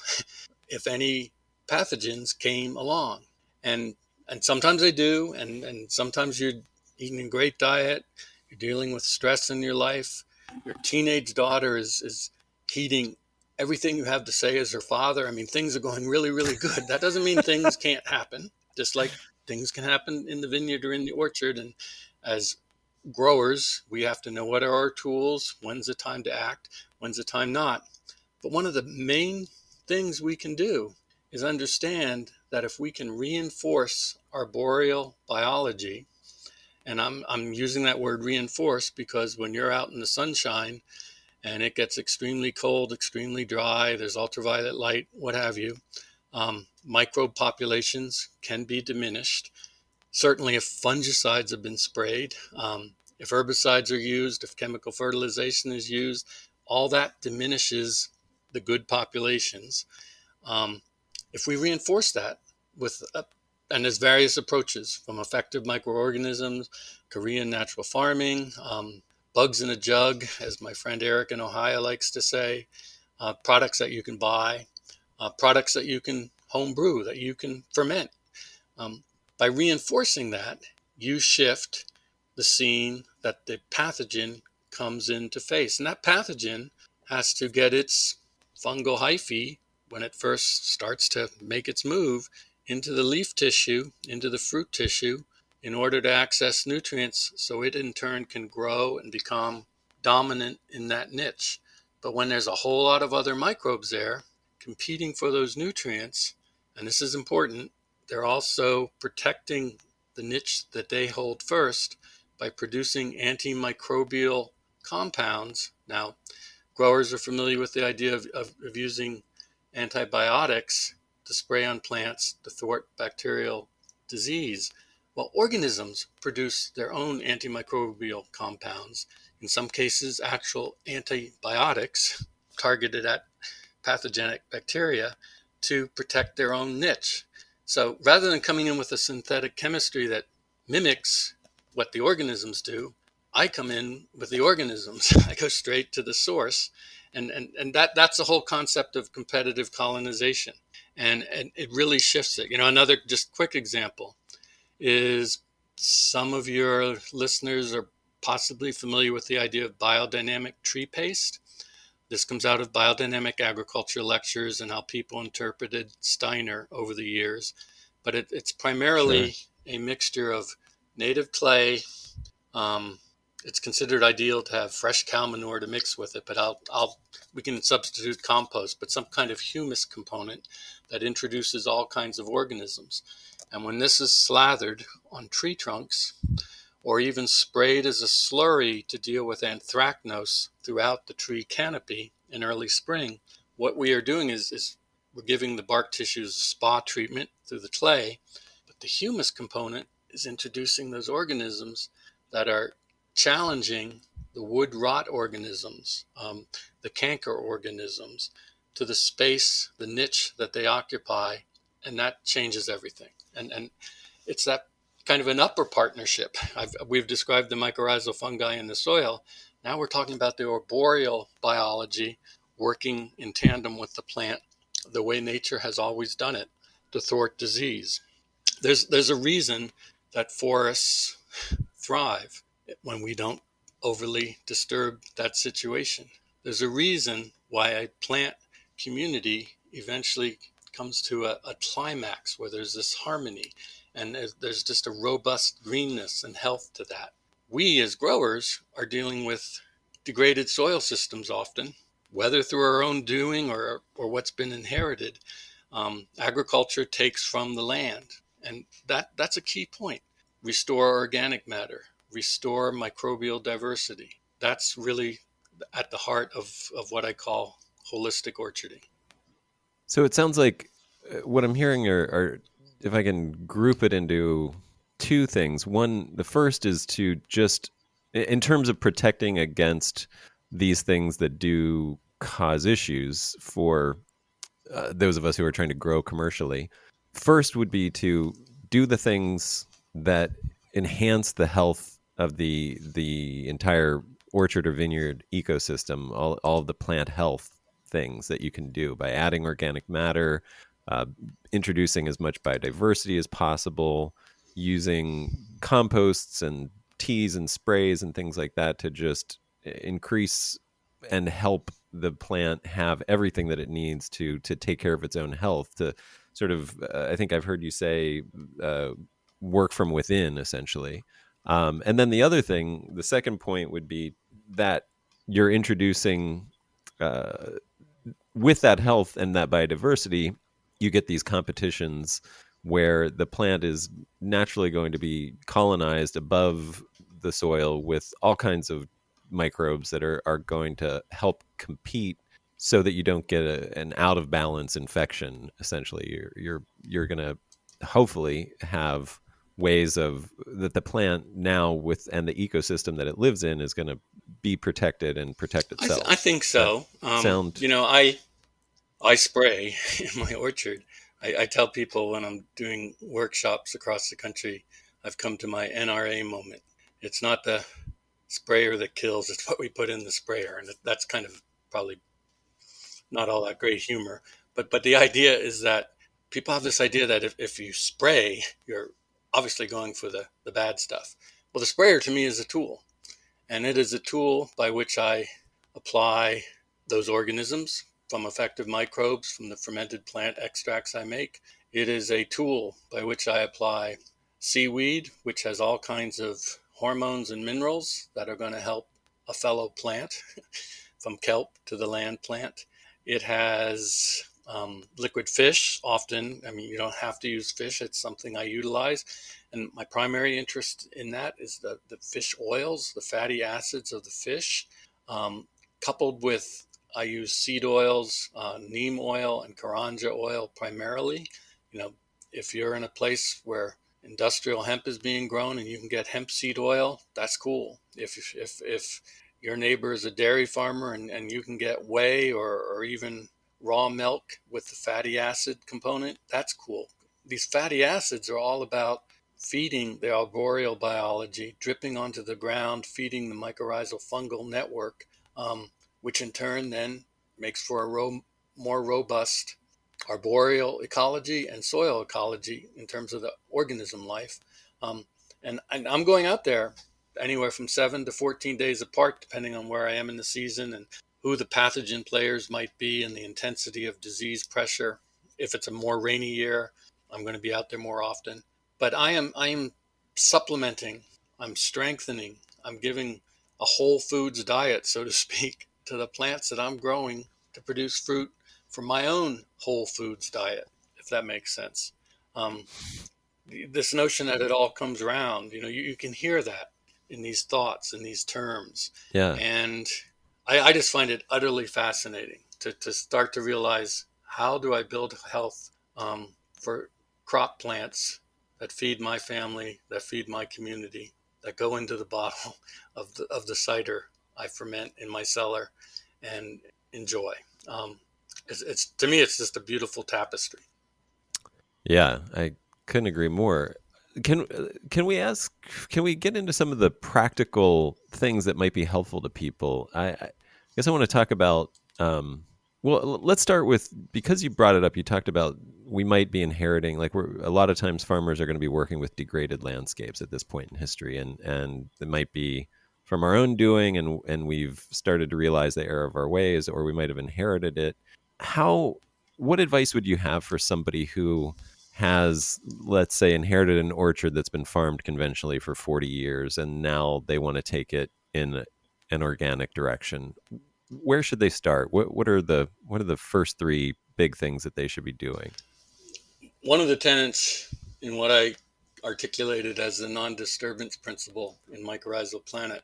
if any pathogens came along. And sometimes they do, and sometimes you're eating a great diet, you're dealing with stress in your life, your teenage daughter is heeding everything you have to say as her father. I mean, things are going really, really good. That doesn't mean things can't happen, just like things can happen in the vineyard or in the orchard. And as growers, we have to know what are our tools, when's the time to act, when's the time not. But one of the main things we can do is understand that if we can reinforce arboreal biology, and I'm using that word reinforce because when you're out in the sunshine and it gets extremely cold, extremely dry, there's ultraviolet light, what have you, microbe populations can be diminished. Certainly if fungicides have been sprayed, if herbicides are used, if chemical fertilization is used, all that diminishes the good populations. If we reinforce that with, and there's various approaches from effective microorganisms, Korean natural farming, bugs in a jug, as my friend Eric in Ohio likes to say, products that you can buy, products that you can home brew, that you can ferment. By reinforcing that, you shift the scene that the pathogen comes in to face. And that pathogen has to get its fungal hyphae when it first starts to make its move into the leaf tissue, into the fruit tissue, in order to access nutrients so it in turn can grow and become dominant in that niche. But when there's a whole lot of other microbes there competing for those nutrients, and this is important, they're also protecting the niche that they hold first by producing antimicrobial compounds. Now, growers are familiar with the idea of using antibiotics to spray on plants to thwart bacterial disease. Well, organisms produce their own antimicrobial compounds, in some cases, actual antibiotics targeted at pathogenic bacteria to protect their own niche. So rather than coming in with a synthetic chemistry that mimics what the organisms do, I come in with the organisms. I go straight to the source. And that's the whole concept of competitive colonization. And it really shifts it. Another just quick example is some of your listeners are possibly familiar with the idea of biodynamic tree paste. This comes out of biodynamic agriculture lectures and how people interpreted Steiner over the years. But it's primarily a mixture of native clay. It's considered ideal to have fresh cow manure to mix with it, but we can substitute compost, but some kind of humus component that introduces all kinds of organisms. And when this is slathered on tree trunks, or even sprayed as a slurry to deal with anthracnose throughout the tree canopy in early spring, what we are doing is we're giving the bark tissues a spa treatment through the clay, but the humus component is introducing those organisms that are challenging the wood rot organisms, the canker organisms, to the space, the niche that they occupy, and that changes everything. And it's that kind of an upper partnership. We've described the mycorrhizal fungi in the soil. Now we're talking about the arboreal biology working in tandem with the plant the way nature has always done it to thwart disease. There's a reason that forests thrive when we don't overly disturb that situation. There's a reason why a plant community eventually comes to a climax where there's this harmony and there's just a robust greenness and health to that. We as growers are dealing with degraded soil systems often, whether through our own doing or what's been inherited. Agriculture takes from the land, and that's a key point. Restore organic matter, restore microbial diversity. That's really at the heart of what I call holistic orcharding. So it sounds like what I'm hearing are, if I can group it into two things. One, the first is to just, in terms of protecting against these things that do cause issues for those of us who are trying to grow commercially, first would be to do the things that enhance the health of the entire orchard or vineyard ecosystem, all of the plant health things that you can do by adding organic matter, uh, introducing as much biodiversity as possible, using composts and teas and sprays and things like that to just increase and help the plant have everything that it needs to take care of its own health, to sort of I think I've heard you say work from within, essentially. And then the other thing, the second point would be that you're introducing uh, with that health and that biodiversity, you get these competitions where the plant is naturally going to be colonized above the soil with all kinds of microbes that are going to help compete so that you don't get an out of balance infection. Essentially, you're going to hopefully have ways of that the plant now with and the ecosystem that it lives in is going to be protected and protect itself. I think so. Sound I spray in my orchard. I tell people when I'm doing workshops across the country, I've come to my NRA moment. It's not the sprayer that kills, it's what we put in the sprayer. And that's kind of probably not all that great humor. But the idea is that people have this idea that if you spray, you're obviously going for the bad stuff. Well, the sprayer to me is a tool, and it is a tool by which I apply those organisms from effective microbes from the fermented plant extracts I make. It is a tool by which I apply seaweed, which has all kinds of hormones and minerals that are going to help a fellow plant from kelp to the land plant. It has liquid fish often. I mean, you don't have to use fish. It's something I utilize. And my primary interest in that is the fish oils, the fatty acids of the fish, coupled with I use seed oils, neem oil and karanja oil primarily. You know, if you're in a place where industrial hemp is being grown and you can get hemp seed oil, that's cool. If your neighbor is a dairy farmer and you can get whey or even raw milk with the fatty acid component, that's cool. These fatty acids are all about feeding the arboreal biology, dripping onto the ground, feeding the mycorrhizal fungal network, which in turn then makes for a more robust arboreal ecology and soil ecology in terms of the organism life. And I'm going out there anywhere from 7 to 14 days apart, depending on where I am in the season and who the pathogen players might be and the intensity of disease pressure. If it's a more rainy year, I'm going to be out there more often. But I am supplementing, I'm strengthening, I'm giving a whole foods diet, so to speak, to the plants that I'm growing to produce fruit for my own whole foods diet, if that makes sense. Um, this notion that it all comes around, you can hear that in these thoughts, in these terms. Yeah. And I just find it utterly fascinating to start to realize, how do I build health for crop plants that feed my family, that feed my community, that go into the bottle of the cider I ferment in my cellar and enjoy. It's to me, it's just a beautiful tapestry. Yeah, I couldn't agree more. Can we ask? Can we get into some of the practical things that might be helpful to people? I guess I want to talk about. Well, let's start with, because you brought it up. You talked about we might be inheriting, like, we're a lot of times farmers are going to be working with degraded landscapes at this point in history, and it might be from our own doing, and we've started to realize the error of our ways, or we might have inherited it. How? What advice would you have for somebody who has, let's say, inherited an orchard that's been farmed conventionally for 40 years and now they want to take it in an organic direction? Where should they start? What are the first three big things that they should be doing? One of the tenets in what I articulated as the non-disturbance principle in Mycorrhizal Planet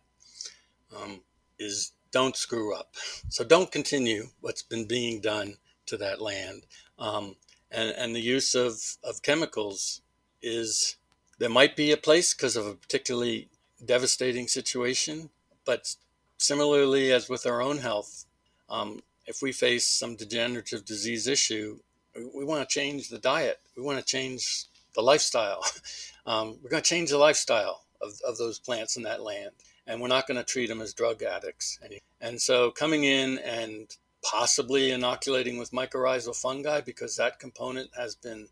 um, is don't screw up. So don't continue what's been being done to that land. Um, and the use of chemicals is, there might be a place because of a particularly devastating situation, but similarly as with our own health, if we face some degenerative disease issue, we want to change the diet. We want to change the lifestyle. We're going to change the lifestyle of those plants in that land, and we're not going to treat them as drug addicts. And so coming in and possibly inoculating with mycorrhizal fungi, because that component has been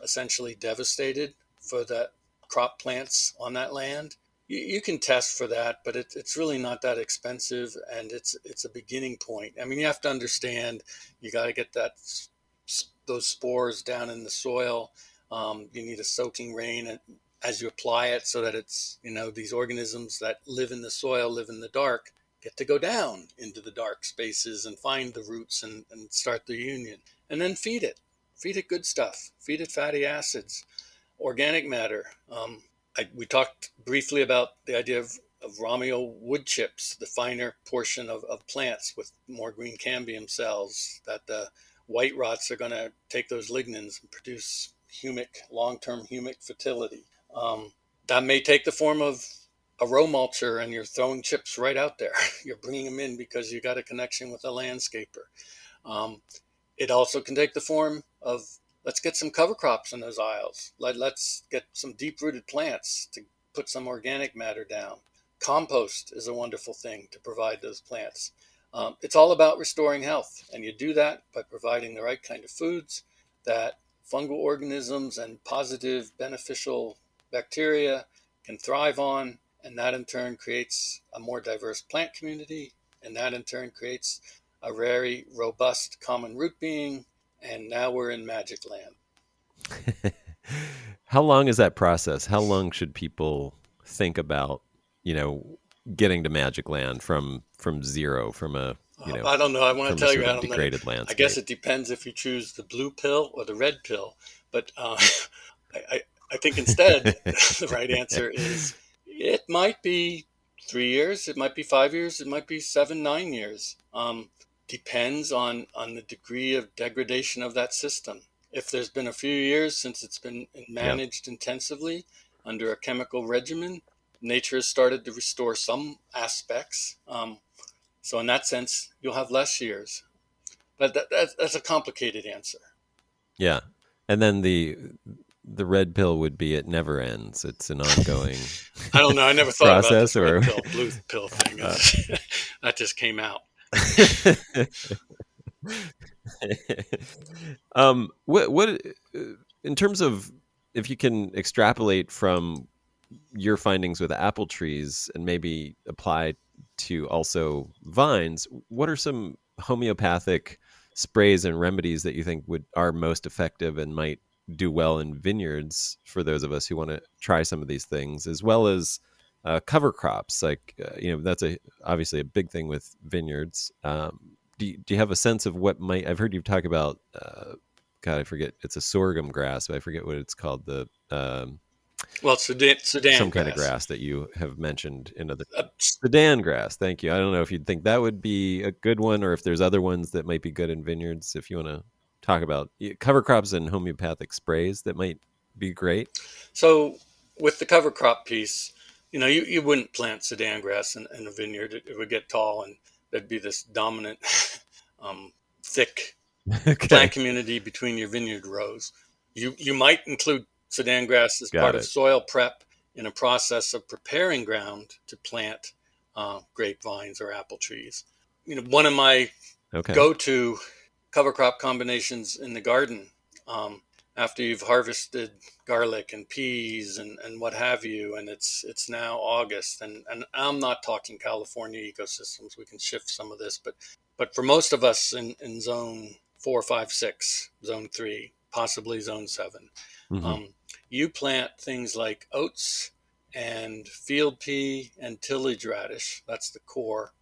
essentially devastated for the crop plants on that land. You can test for that, but it's really not that expensive, and it's a beginning point. I mean, you have to understand, you got to get those spores down in the soil. You need a soaking rain as you apply it, so that it's, these organisms that live in the soil, live in the dark, get to go down into the dark spaces and find the roots and start the union. And then feed it. Feed it good stuff. Feed it fatty acids, organic matter. We talked briefly about the idea of Romeo wood chips, the finer portion of plants with more green cambium cells, that the white rots are going to take those lignins and produce long-term humic fertility. That may take the form of a row mulcher, and you're throwing chips right out there. You're bringing them in because you got a connection with a landscaper. It also can take the form of, let's get some cover crops in those aisles. Let's get some deep-rooted plants to put some organic matter down. Compost is a wonderful thing to provide those plants. It's all about restoring health, and you do that by providing the right kind of foods that fungal organisms and positive beneficial bacteria can thrive on, and that in turn creates a more diverse plant community, and that in turn creates a very robust common root being, and now we're in magic land. How long is that process? How long should people think about, you know, getting to magic land from zero, from a, I don't know. I want to from a tell you, sort of Adam, that degraded I guess landscape? it depends if you choose the blue pill or the red pill. But I, I think instead the right answer is it might be 3 years, it might be 5 years, it might be 7, 9 years. Depends on the degree of degradation of that system. If there's been a few years since it's been Yeah. managed intensively under a chemical regimen, nature has started to restore some aspects. So in that sense, you'll have less years. But that's a complicated answer. Yeah. And then the red pill would be it never ends. It's an ongoing I don't know. I never thought about process, this red or pill, blue pill thing. uh, That just came out. what in terms of, if you can extrapolate from your findings with apple trees and maybe apply to also vines, what are some homeopathic sprays and remedies that you think are most effective and might do well in vineyards for those of us who want to try some of these things, as well as cover crops? Like, that's obviously a big thing with vineyards. Do you have a sense of what might? I've heard you talk about. God, I forget. It's a sorghum grass, but I forget what it's called. The Well, Sudan some kind of grass. grass that you have mentioned in other. Sudan grass. Thank you. I don't know if you'd think that would be a good one, or if there's other ones that might be good in vineyards. If you want to talk about cover crops and homeopathic sprays, that might be great. So with the cover crop piece, you wouldn't plant Sudan grass in a vineyard. It would get tall, and there'd be this dominant, thick plant Okay, community between your vineyard rows. You might include Sudan grass as part got of it. soil prep in a process of preparing ground to plant grapevines or apple trees. One of my Okay, go-to cover crop combinations in the garden, after you've harvested garlic and peas and what have you, and it's now August, and I'm not talking California ecosystems. We can shift some of this, but for most of us in zone 4, 5, 6, zone 3, possibly zone 7, hmm um, you plant things like oats and field pea and tillage radish. That's the core.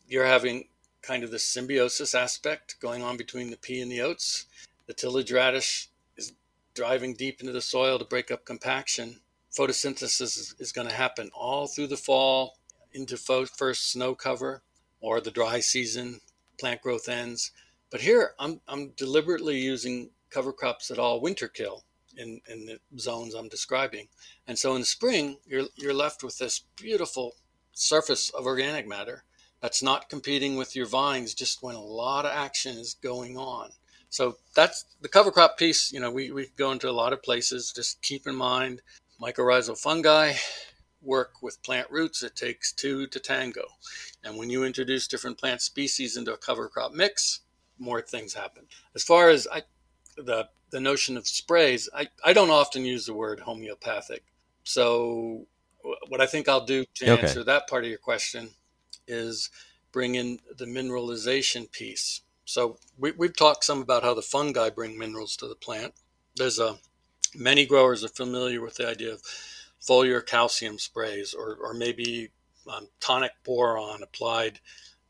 You're having kind of the symbiosis aspect going on between the pea and the oats. The tillage radish is driving deep into the soil to break up compaction. Photosynthesis is going to happen all through the fall into first snow cover or the dry season. Plant growth ends. But here I'm deliberately using cover crops that all winter kill in the zones I'm describing. And so in the spring, you're left with this beautiful surface of organic matter that's not competing with your vines just when a lot of action is going on. So that's the cover crop piece. We go into a lot of places. Just keep in mind mycorrhizal fungi work with plant roots. It takes two to tango. And when you introduce different plant species into a cover crop mix, more things happen. As far as the notion of sprays, I don't often use the word homeopathic. So what I think I'll do to okay, answer that part of your question is bring in the mineralization piece. So we've talked some about how the fungi bring minerals to the plant. There's many growers are familiar with the idea of foliar calcium sprays, or maybe tonic boron applied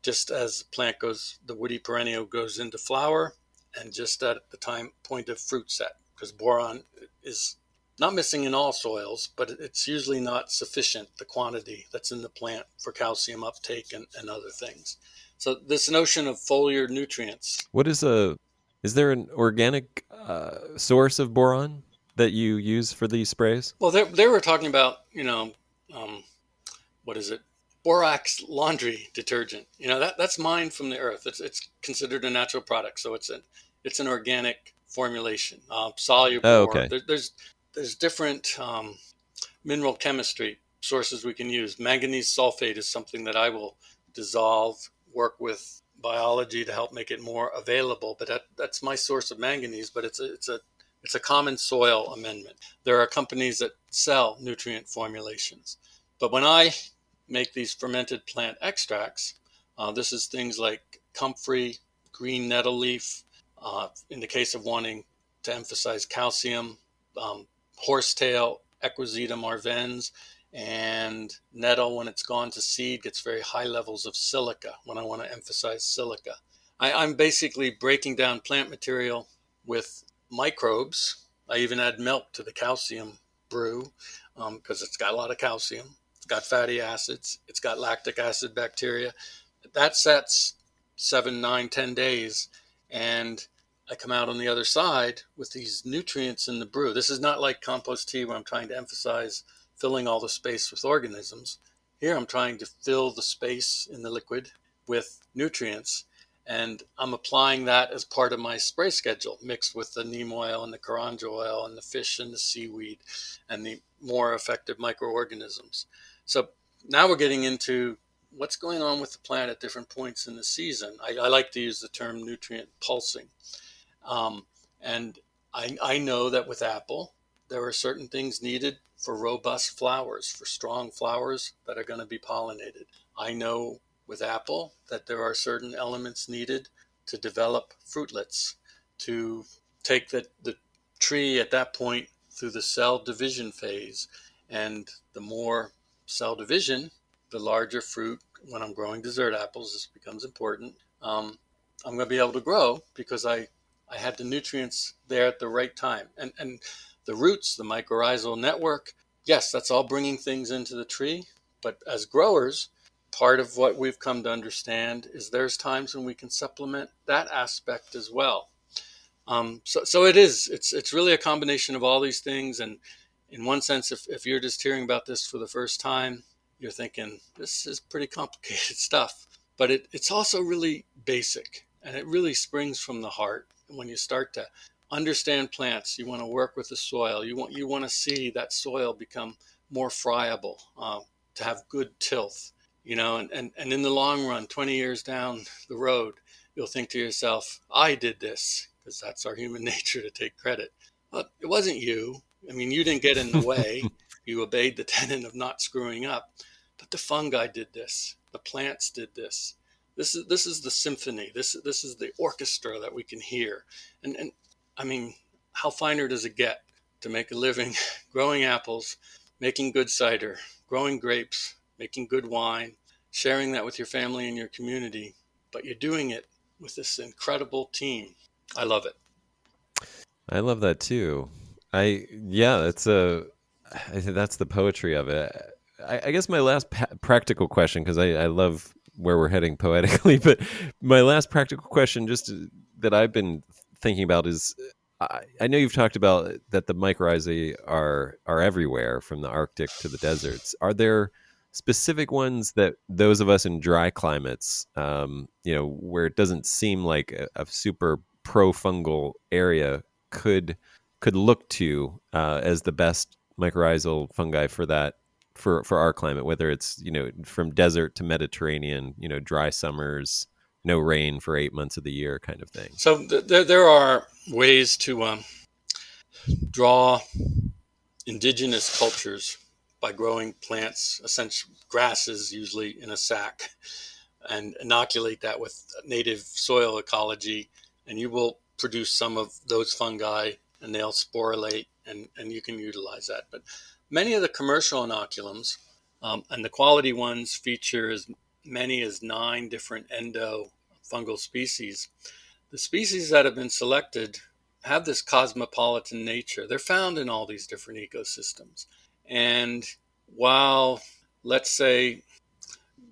just as the plant the woody perennial goes into flower, and just at the point of fruit set, because boron is not missing in all soils, but it's usually not sufficient, the quantity that's in the plant for calcium uptake and other things. So this notion of foliar nutrients. what is there an organic source of boron that you use for these sprays? Well, they were talking about, um, what is it? Borax laundry detergent. That's mined from the earth. It's considered a natural product, so it's an organic formulation, Oh, soluble. okay. There's different mineral chemistry sources we can use. Manganese sulfate is something that I will dissolve, work with biology to help make it more available. But that's my source of manganese. But it's a common soil amendment. There are companies that sell nutrient formulations, but when I make these fermented plant extracts, this is things like comfrey, green nettle leaf. In the case of wanting to emphasize calcium, horsetail, Equisetum arvens, and nettle, when it's gone to seed, gets very high levels of silica when I want to emphasize silica. I'm basically breaking down plant material with microbes. I even add milk to the calcium brew because it's got a lot of calcium. It's got fatty acids. It's got lactic acid bacteria. That sets 7, 9, 10 days. And I come out on the other side with these nutrients in the brew. This is not like compost tea where I'm trying to emphasize filling all the space with organisms. Here I'm trying to fill the space in the liquid with nutrients, and I'm applying that as part of my spray schedule, mixed with the neem oil and the karanja oil and the fish and the seaweed and the more effective microorganisms. So now we're getting into what's going on with the plant at different points in the season. I like to use the term nutrient pulsing. And I know that with apple, there are certain things needed for robust flowers, for strong flowers that are going to be pollinated. I know with apple that there are certain elements needed to develop fruitlets, to take the tree at that point through the cell division phase. And the more cell division, the larger fruit. When I'm growing dessert apples, this becomes important. I'm going to be able to grow because I had the nutrients there at the right time. And the roots, the mycorrhizal network, yes, that's all bringing things into the tree. But as growers, part of what we've come to understand is there's times when we can supplement that aspect as well. So it's really a combination of all these things. And in one sense, if you're just hearing about this for the first time, you're thinking, this is pretty complicated stuff. But it's also really basic, and it really springs from the heart. When you start to understand plants, you want to work with the soil. You want to see that soil become more friable, to have good tilth, and in the long run, 20 years down the road, you'll think to yourself, I did this, because that's our human nature to take credit. But it wasn't you. I mean, you didn't get in the way. You obeyed the tenet of not screwing up. But the fungi did this. The plants did this. This is the symphony. This is the orchestra that we can hear. And I mean, how finer does it get to make a living growing apples, making good cider, growing grapes, making good wine, sharing that with your family and your community, but you're doing it with this incredible team. I love it. I love that too. I think that's the poetry of it. I guess my last practical question, because I love where we're heading poetically, but my last practical question, just that I've been thinking about, is I know you've talked about that the mycorrhizae are everywhere, from the Arctic to the deserts. Are there specific ones that those of us in dry climates, where it doesn't seem like a super pro-fungal area, could look to as the best mycorrhizal fungi for that, for our climate, whether it's from desert to Mediterranean, dry summers, no rain for 8 months of the year, kind of thing? So there are ways to draw indigenous cultures by growing plants, essentially grasses, usually in a sack, and inoculate that with native soil ecology, and you will produce some of those fungi, and they'll sporulate, and you can utilize that. But many of the commercial inoculums, and the quality ones, feature as many as 9 different endo-fungal species. The species that have been selected have this cosmopolitan nature. They're found in all these different ecosystems. And while, let's say,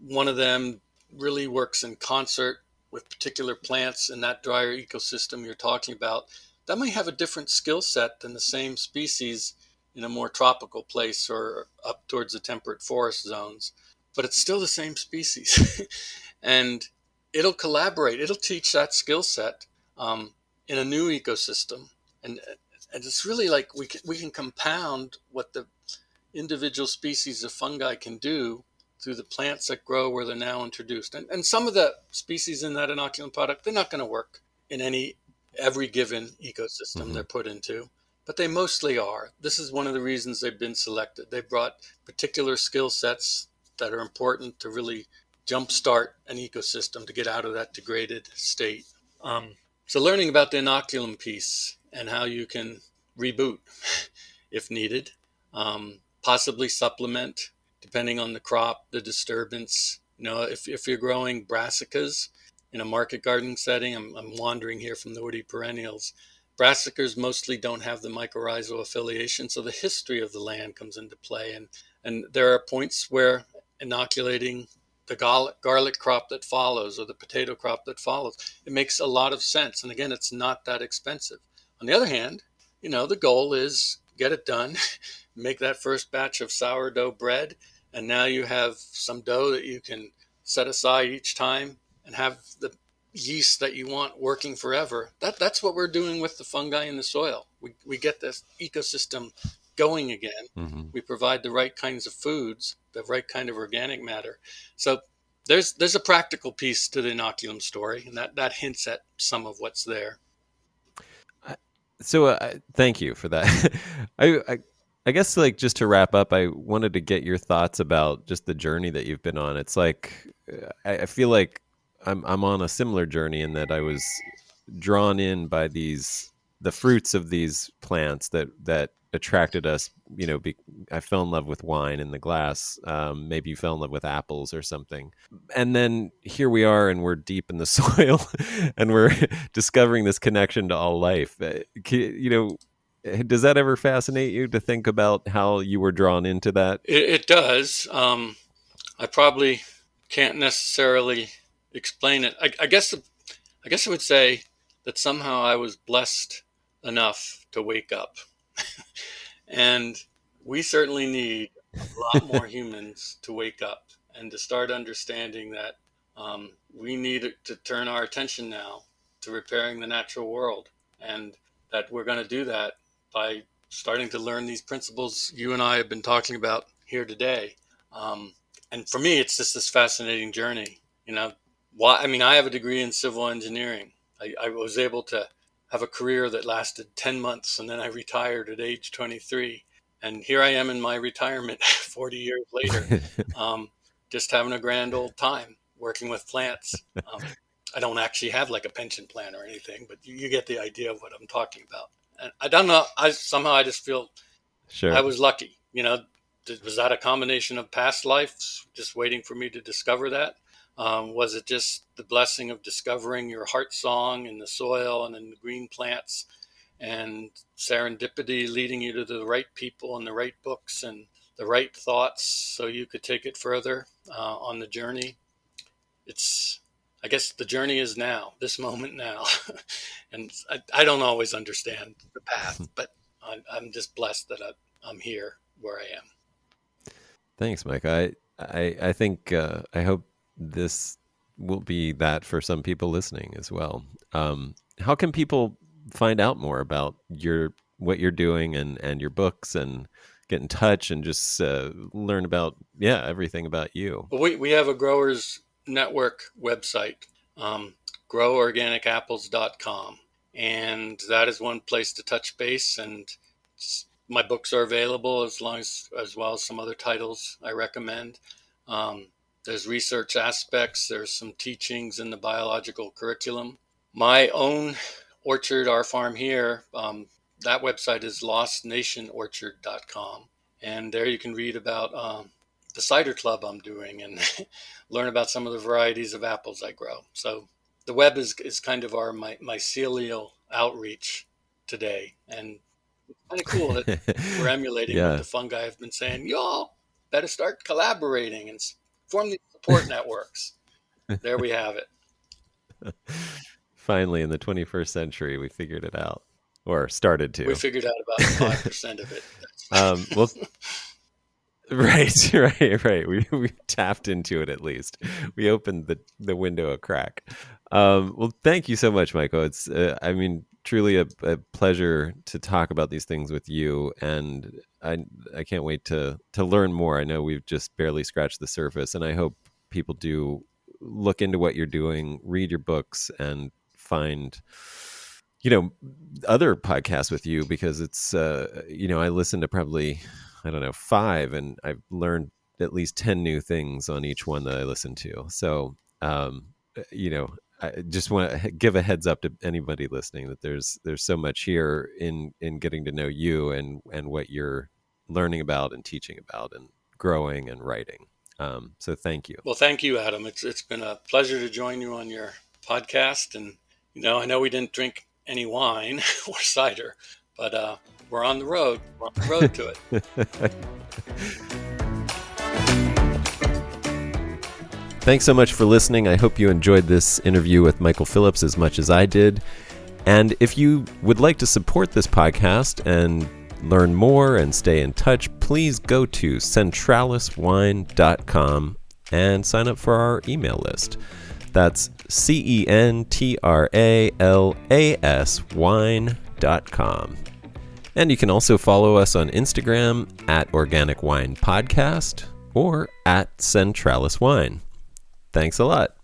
one of them really works in concert with particular plants in that drier ecosystem you're talking about, that might have a different skill set than the same species in a more tropical place or up towards the temperate forest zones. But it's still the same species. And it'll collaborate. It'll teach that skill set in a new ecosystem. And it's really like we can compound what the individual species of fungi can do through the plants that grow where they're now introduced. And some of the species in that inoculum product, they're not going to work in every given ecosystem they're put into, but they mostly are. This is one of the reasons they've been selected. They brought particular skill sets that are important to really jumpstart an ecosystem to get out of that degraded state. So learning about the inoculum piece and how you can reboot if needed, possibly supplement depending on the crop, the disturbance. If you're growing brassicas in a market garden setting, I'm wandering here from the woody perennials. Brassicas mostly don't have the mycorrhizal affiliation, so the history of the land comes into play. And there are points where inoculating the garlic crop that follows or the potato crop that follows, it makes a lot of sense. And again, it's not that expensive. On the other hand, the goal is get it done, make that first batch of sourdough bread, and now you have some dough that you can set aside each time and have the yeast that you want working forever. That's what we're doing with the fungi in the soil. We get this ecosystem going again. We provide the right kinds of foods, the right kind of organic matter. So there's a practical piece to the inoculum story, and that hints at some of what's there. So thank you for that. I guess, like, just to wrap up, I wanted to get your thoughts about just the journey that you've been on. It's like I feel like I'm on a similar journey in that I was drawn in by the fruits of these plants that attracted us. I fell in love with wine in the glass. Maybe you fell in love with apples or something. And then here we are, and we're deep in the soil, and we're discovering this connection to all life. Does that ever fascinate you to think about how you were drawn into that? It does. I probably can't necessarily explain it. I guess I would say that somehow I was blessed enough to wake up. And we certainly need a lot more humans to wake up and to start understanding that we need to turn our attention now to repairing the natural world, and that we're going to do that by starting to learn these principles you and I have been talking about here today. And for me, it's just this fascinating journey. I have a degree in civil engineering. I was able to have a career that lasted 10 months, and then I retired at age 23. And here I am in my retirement 40 years later, just having a grand old time working with plants. I don't actually have like a pension plan or anything, but you get the idea of what I'm talking about. And I don't know, I just feel Sure. I was lucky. Was that a combination of past lives just waiting for me to discover that? Was it just the blessing of discovering your heart song in the soil and in the green plants, and serendipity leading you to the right people and the right books and the right thoughts so you could take it further on the journey? I guess the journey is now, this moment now. And I don't always understand the path, but I'm just blessed that I'm here where I am. Thanks, Mike. I think I hope this will be that for some people listening as well. How can people find out more about what you're doing and your books, and get in touch and just learn about everything about you? Well, we have a growers network website, groworganicapples.com, and that is one place to touch base. And my books are available as well as some other titles I recommend. There's research aspects. There's some teachings in the biological curriculum. My own orchard, our farm here, that website is lostnationorchard.com. And there you can read about the cider club I'm doing and learn about some of the varieties of apples I grow. So the web is kind of my mycelial outreach today. And it's kind of cool that we're emulating what the fungi have been saying. Y'all better start collaborating and form these support networks. There we have it. Finally, in the 21st century, we figured it out, or started to. We figured out about 5% of it. Well, Right, right. We tapped into it at least. We opened the window a crack. Well, thank you so much, Michael. It's I mean, truly a pleasure to talk about these things with you, and I can't wait to learn more. I know we've just barely scratched the surface, and I hope people do look into what you're doing, read your books, and find other podcasts with you, because it's I listen to probably, I don't know, 5, and I've learned at least 10 new things on each one that I listen to. So you know I just want to give a heads up to anybody listening that there's so much here in getting to know you and what you're learning about and teaching about and growing and writing. So thank you. Well, thank you, Adam. It's been a pleasure to join you on your podcast. And, I know we didn't drink any wine or cider, but we're on the road. We're on the road to it. Thanks so much for listening. I hope you enjoyed this interview with Michael Phillips as much as I did. And if you would like to support this podcast and learn more and stay in touch, please go to centraliswine.com and sign up for our email list. That's CENTRALAS wine.com. And you can also follow us on Instagram at Organic Wine Podcast or at Centralis Wine. Thanks a lot.